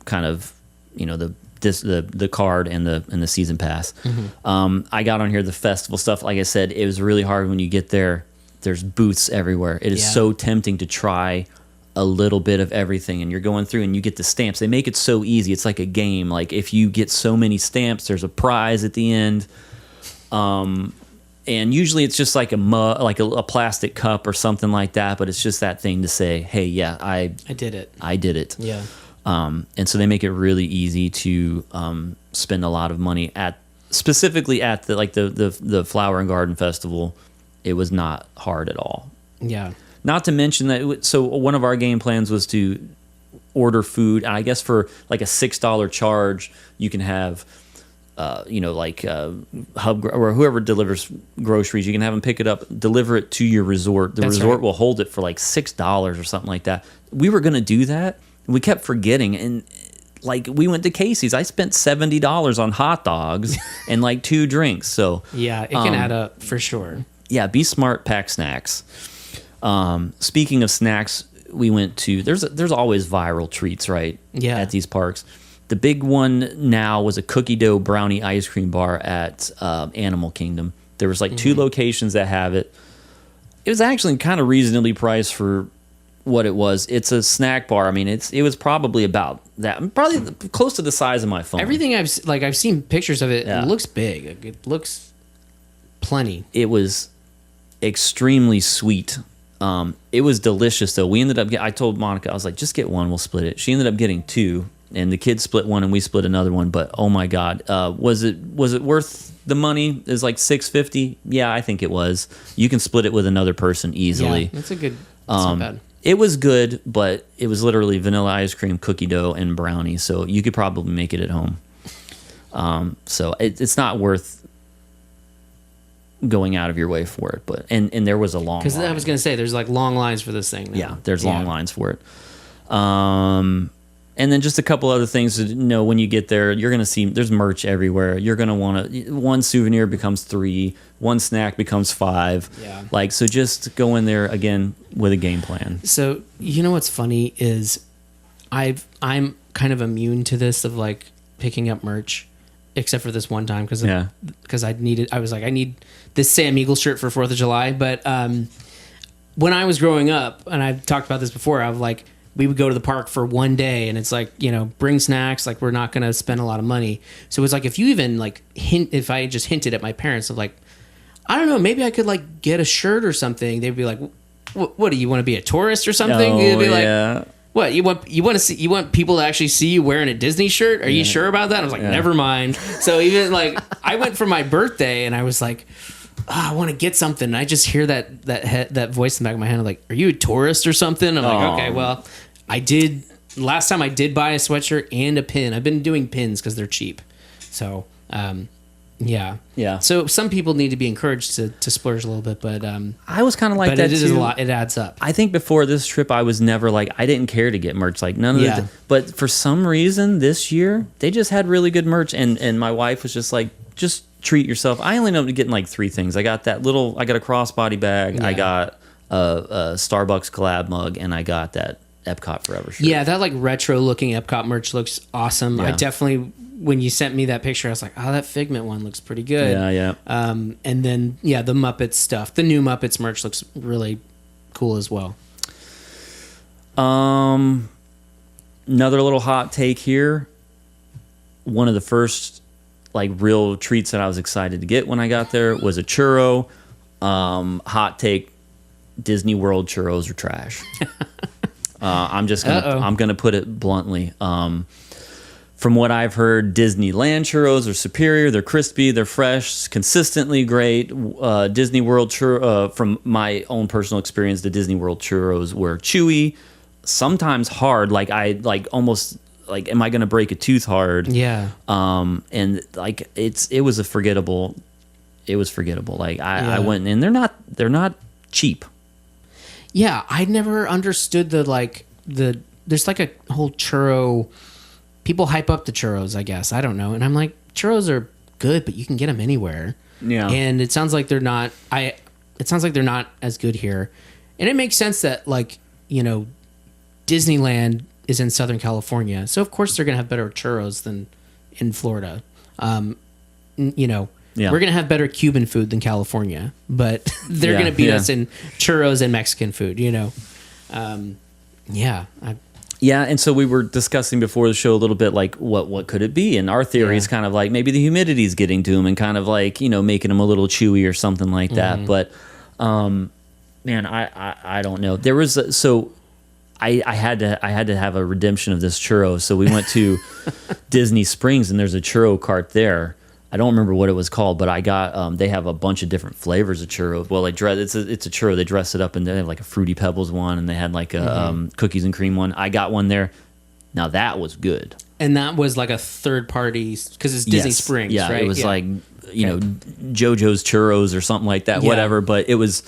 Speaker 1: kind of, the card and the season pass. I got on here the festival stuff. Like I said, it was really hard when you get there. There's booths everywhere. It is so tempting to try a little bit of everything, and you're going through and you get the stamps. They make it so easy. It's like a game. Like, if you get so many stamps, there's a prize at the end. And usually it's just like a plastic cup or something like that, but it's just that thing to say, hey, yeah, I did it. I did it.
Speaker 2: Yeah.
Speaker 1: And so they make it really easy to spend a lot of money specifically at the Flower and Garden Festival. It was not hard at all.
Speaker 2: Yeah. Not
Speaker 1: to mention that, so one of our game plans was to order food, and I guess for like a $6 charge, you can have, Hub or whoever delivers groceries, you can have them pick it up, deliver it to your resort. The resort will hold it for like $6 or something like that. We were going to do that. We kept forgetting, and like, we went to Casey's. I spent $70 on hot dogs and like 2 drinks. So
Speaker 2: yeah, it can add up for sure.
Speaker 1: Yeah, be smart, pack snacks. Speaking of snacks, we went to there's always viral treats, right?
Speaker 2: Yeah,
Speaker 1: at these parks. The big one now was a cookie dough brownie ice cream bar at Animal Kingdom. There was like 2 locations that have it. It was actually kind of reasonably priced for what it was. It's a snack bar. I mean, it was probably about that, probably close to the size of my phone.
Speaker 2: Everything I've seen pictures of it. It looks big. It looks plenty.
Speaker 1: It was extremely sweet. It was delicious though. We ended up I told Monica, I was like, just get one, we'll split it. She ended up getting 2, and the kids split one and we split another one. But oh my God, was it worth the money? It was like $6.50. Yeah, I think it was. You can split it with another person easily.
Speaker 2: Yeah, that's not bad.
Speaker 1: It was good, but it was literally vanilla ice cream, cookie dough, and brownie. So you could probably make it at home. So it's not worth going out of your way for it. But and there was a long line.
Speaker 2: Because I was going to say, there's like long lines for this thing now.
Speaker 1: Yeah, there's long lines for it. And then just a couple other things to know when you get there. You're going to see there's merch everywhere. You're going to want to, one souvenir becomes 3, one snack becomes 5.
Speaker 2: Yeah.
Speaker 1: Like, so just go in there again with a game plan.
Speaker 2: So, what's funny is I'm kind of immune to this of like picking up merch, except for this one time because I need this Sam Eagle shirt for 4th of July. But when I was growing up, and I've talked about this before, I was like, we would go to the park for one day, and it's like, bring snacks. Like, we're not going to spend a lot of money. So it's like, if you even like if I just hinted at my parents of like, I don't know, maybe I could like get a shirt or something. They'd be like, what do you want to be, a tourist or something?
Speaker 1: Oh,
Speaker 2: they'd be like, what, you want people to actually see you wearing a Disney shirt? Are you sure about that? I was like, never mind. So even like, I went for my birthday and I was like, I want to get something. And I just hear that voice in the back of my head. I'm like, are you a tourist or something? I'm like, okay, well, I did last time I did buy a sweatshirt and a pin. I've been doing pins because they're cheap. So, yeah.
Speaker 1: Yeah.
Speaker 2: So some people need to be encouraged to splurge a little bit, but
Speaker 1: I was kind of like
Speaker 2: but
Speaker 1: that
Speaker 2: it is
Speaker 1: too.
Speaker 2: a lot. It adds up.
Speaker 1: I think before this trip, I was never like, I didn't care to get merch. Like none of
Speaker 2: Yeah.
Speaker 1: the, but for some reason this year, they just had really good merch. And my wife was just like, just treat yourself. I only ended up getting like 3 things. I got a crossbody bag.
Speaker 2: Yeah.
Speaker 1: I got a Starbucks collab mug, and I got that Epcot Forever shirt.
Speaker 2: Yeah, that like retro looking Epcot merch looks awesome. I
Speaker 1: Yeah.
Speaker 2: definitely, when you sent me that picture, I was like, oh, that Figment one looks pretty good.
Speaker 1: Yeah.
Speaker 2: And then, yeah, the Muppets stuff. The new Muppets merch looks really cool as well.
Speaker 1: Another little hot take here. One of the first like real treats that I was excited to get when I got there was a churro. Hot take: Disney World churros are trash. I'm gonna put it bluntly. From what I've heard, Disneyland churros are superior. They're crispy, they're fresh, consistently great. Disney World from my own personal experience, the Disney World churros were chewy, sometimes hard. Like almost like, am I going to break a tooth hard?
Speaker 2: Yeah.
Speaker 1: And like it was forgettable. Like I went, and they're not cheap.
Speaker 2: Yeah, I never understood there's like a whole churro. People hype up the churros, I guess. I don't know. And I'm like, churros are good, but you can get them anywhere.
Speaker 1: Yeah.
Speaker 2: And it sounds like they're not as good here. And it makes sense that like, Disneyland is in Southern California. So of course they're going to have better churros than in Florida.
Speaker 1: Yeah.
Speaker 2: We're going to have better Cuban food than California, but they're going to beat us in churros and Mexican food,
Speaker 1: Yeah, and so we were discussing before the show a little bit like what could it be, and our theory is kind of like maybe the humidity's getting to them and kind of like making them a little chewy or something like that. But man, I don't know. There was I had to have a redemption of this churro, so we went to Disney Springs and there's a churro cart there. I don't remember what it was called, but I got they have a bunch of different flavors of churro. Well, it's a churro. They dress it up, and they have like a Fruity Pebbles one, and they had like a cookies and cream one. I got one there. Now that was good.
Speaker 2: And that was like a third party because it's Disney Springs,
Speaker 1: yeah,
Speaker 2: right?
Speaker 1: It was like JoJo's Churros or something like that, whatever. But it was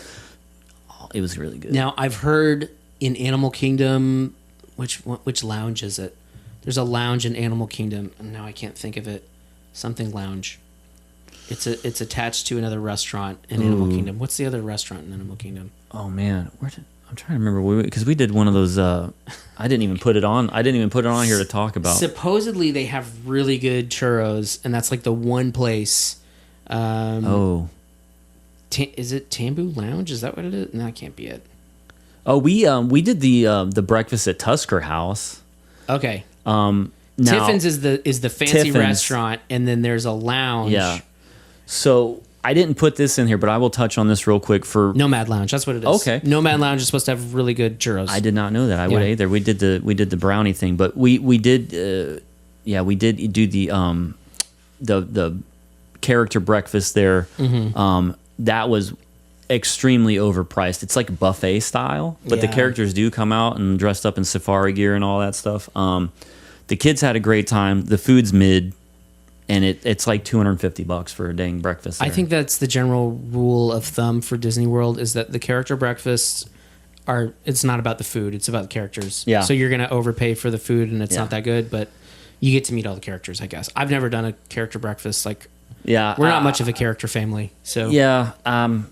Speaker 1: really good.
Speaker 2: Now I've heard in Animal Kingdom, which lounge is it? There's a lounge in Animal Kingdom. Now I can't think of it. Something lounge. It's attached to another restaurant in Animal Kingdom. What's the other restaurant in Animal Kingdom?
Speaker 1: Oh man, I'm trying to remember because we did one of those. I didn't even put it on. I didn't even put it on here to talk about.
Speaker 2: Supposedly they have really good churros, and that's like the one place. Is it Tambu Lounge? Is that what it is? No, that can't be it.
Speaker 1: Oh, we did the breakfast at Tusker House.
Speaker 2: Okay.
Speaker 1: Now,
Speaker 2: Tiffin's is the fancy
Speaker 1: Tiffin's,
Speaker 2: restaurant, and then there's a lounge.
Speaker 1: Yeah. So I didn't put this in here, but I will touch on this real quick for
Speaker 2: Nomad Lounge. That's what it is.
Speaker 1: Okay.
Speaker 2: Nomad Lounge is supposed to have really good churros.
Speaker 1: I did not know that. I would either. We did the brownie thing, but we did do the character breakfast there. That was extremely overpriced. It's like buffet style, but the characters do come out and dressed up in safari gear and all that stuff. The kids had a great time. The food's mid, and it's like $250 for a dang breakfast there.
Speaker 2: I think that's the general rule of thumb for Disney World is that the character breakfasts it's not about the food, it's about the characters.
Speaker 1: Yeah.
Speaker 2: So you're going to overpay for the food and it's not that good, but you get to meet all the characters, I guess. I've never done a character breakfast. Like, we're not much of a character family. So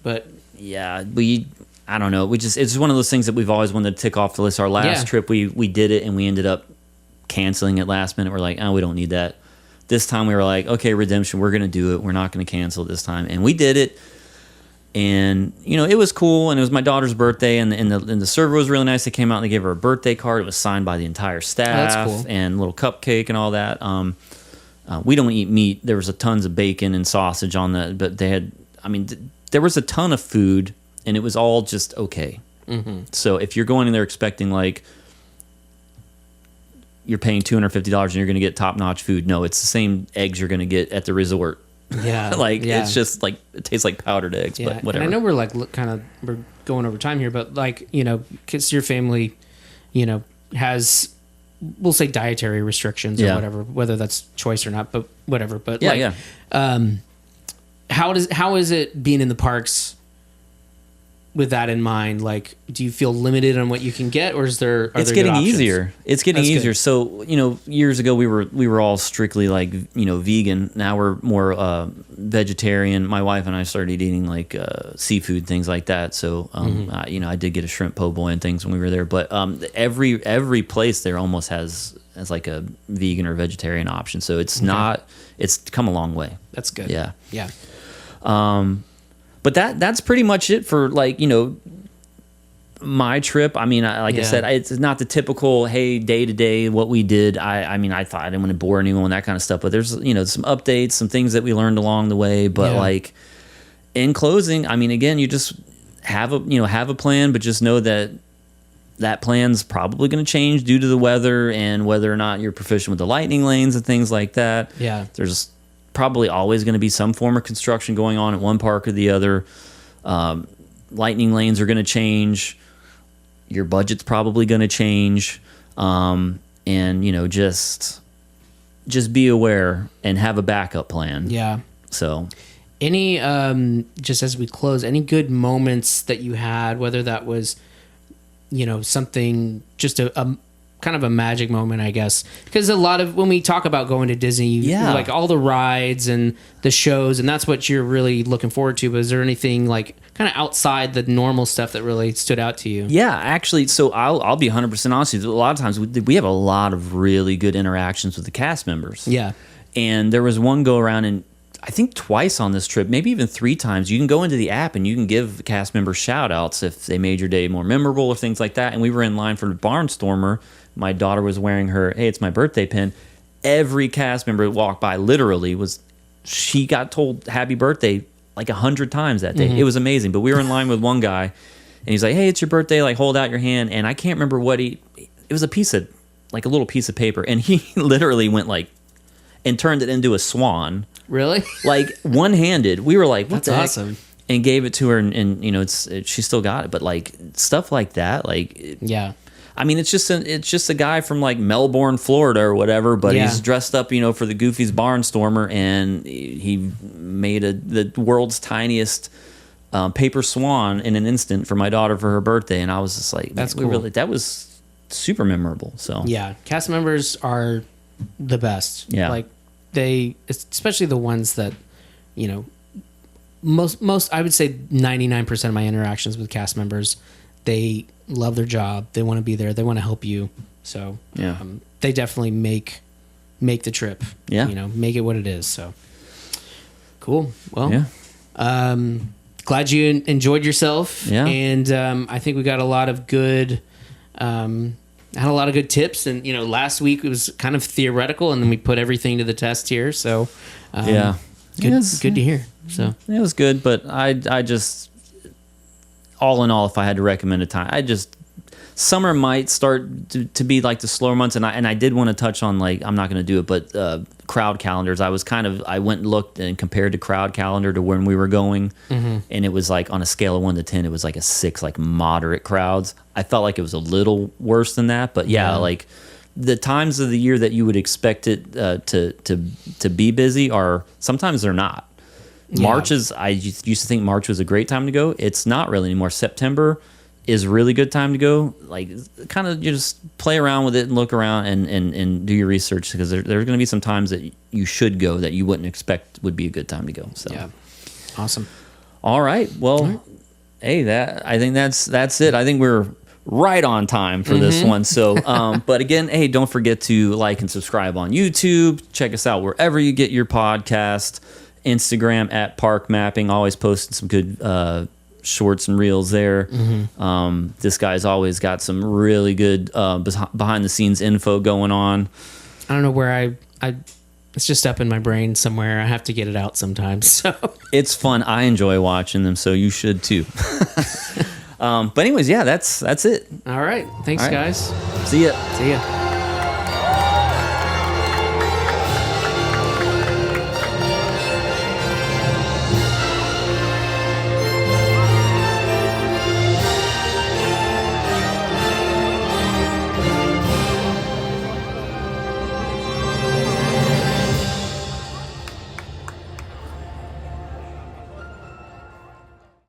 Speaker 2: but I don't know. It's one of those things that we've always wanted to tick off the list. Our last trip, we did it and we ended up canceling it last minute. We're like, we don't need that. This time we were like, okay, redemption, we're going to do it. We're not going to cancel this time. And we did it. And, it was cool. And it was my daughter's birthday. And the server was really nice. They came out and they gave her a birthday card. It was signed by the entire staff. That's cool.
Speaker 1: And a little cupcake and all that. We don't eat meat. There was tons of bacon and sausage on that. But there was a ton of food. And it was all just okay. So if you're going in there expecting like, you're paying $250 and you're going to get top-notch food. No, it's the same eggs you're going to get at the resort. Yeah. It's just like, it tastes like powdered eggs, but whatever.
Speaker 2: And I know we're going over time here, but because your family, has we'll say dietary restrictions or whatever, whether that's choice or not, but whatever. But how is it being in the parks with that in mind? Like, do you feel limited on what you can get, or is there?
Speaker 1: It's getting easier. It's getting easier. Good. So years ago we were all strictly like vegan. Now we're more vegetarian. My wife and I started eating like seafood, things like that. So I did get a shrimp po' boy and things when we were there. But every place there almost has like a vegan or vegetarian option. So it's not. It's come a long way.
Speaker 2: That's good.
Speaker 1: Yeah.
Speaker 2: Yeah.
Speaker 1: But that's pretty much it for like, my trip. I mean, I said, it's not the typical, hey, day to day, what we did. I mean, I thought I didn't want to bore anyone with that kind of stuff, but there's, some updates, some things that we learned along the way. But like in closing, I mean, again, you just have a plan, but just know that plan's probably going to change due to the weather and whether or not you're proficient with the lightning lanes and things like that.
Speaker 2: Yeah.
Speaker 1: There's probably always going to be some form of construction going on at one park or the other. Lightning lanes are going to change. Your budget's probably going to change. And just be aware and have a backup plan.
Speaker 2: Yeah.
Speaker 1: So
Speaker 2: any, just as we close, any good moments that you had, whether that was, something, just a kind of a magic moment, I guess, because a lot of when we talk about going to Disney, like all the rides and the shows, and that's what you're really looking forward to. But is there anything like kind of outside the normal stuff that really stood out to you?
Speaker 1: Yeah, actually, so I'll be 100% honest with you. A lot of times we have a lot of really good interactions with the cast members.
Speaker 2: Yeah,
Speaker 1: and there was one go around, and I think twice on this trip, maybe even 3 times, you can go into the app and you can give cast members shout outs if they made your day more memorable or things like that. And we were in line for the Barnstormer. My daughter was wearing her, hey, it's my birthday pin. Every cast member that walked by literally she got told happy birthday like 100 times that day. It was amazing. But we were in line with one guy and he's like, hey, it's your birthday. Like, hold out your hand. And I can't remember it was a little piece of paper. And he literally went and turned it into a swan.
Speaker 2: Really?
Speaker 1: Like one-handed. We were like, what the heck?
Speaker 2: That's awesome.
Speaker 1: And gave it to her and she still got it. But like stuff like that, I mean, it's just a guy from like Melbourne, Florida or whatever, but he's dressed up, for the Goofy's Barnstormer, and he made the world's tiniest paper swan in an instant for my daughter for her birthday, and I was just like,
Speaker 2: that's cool.
Speaker 1: That was super memorable. So
Speaker 2: yeah, cast members are the best.
Speaker 1: Yeah,
Speaker 2: like especially the ones that most I would say 99% of my interactions with cast members, they love their job. They want to be there. They want to help you. So they definitely make the trip.
Speaker 1: Yeah.
Speaker 2: Make it what it is. So cool. Well, glad you enjoyed yourself.
Speaker 1: Yeah.
Speaker 2: And I think we got a lot of good, had a lot of good tips. And, last week it was kind of theoretical, and then we put everything to the test here. So good to hear. So
Speaker 1: it was good, but I just, all in all, if I had to recommend a time, summer might start to be like the slower months, and I did want to touch on, like, I'm not going to do it, but crowd calendars. I went and looked and compared the crowd calendar to when we were going, and it was like on a scale of 1 to 10, it was like a 6, like moderate crowds. I felt like it was a little worse than that, but like the times of the year that you would expect it to be busy are sometimes they're not. March I used to think March was a great time to go. It's not really anymore. September is a really good time to go. Like, kind of, you just play around with it and look around and do your research, because there's going to be some times that you should go that you wouldn't expect would be a good time to go. So
Speaker 2: yeah, awesome.
Speaker 1: All right, well, hey, I think that's it. I think we're right on time for this one. So, but again, hey, don't forget to like and subscribe on YouTube. Check us out wherever you get your podcast. Instagram at Park Mapping, always posting some good shorts and reels there. This guy's always got some really good behind the scenes info going on.
Speaker 2: I don't know where I it's just up in my brain somewhere. I have to get it out sometimes. So
Speaker 1: it's fun. I enjoy watching them, so you should too. But anyways, yeah, that's it.
Speaker 2: All right. Thanks, guys.
Speaker 1: See ya.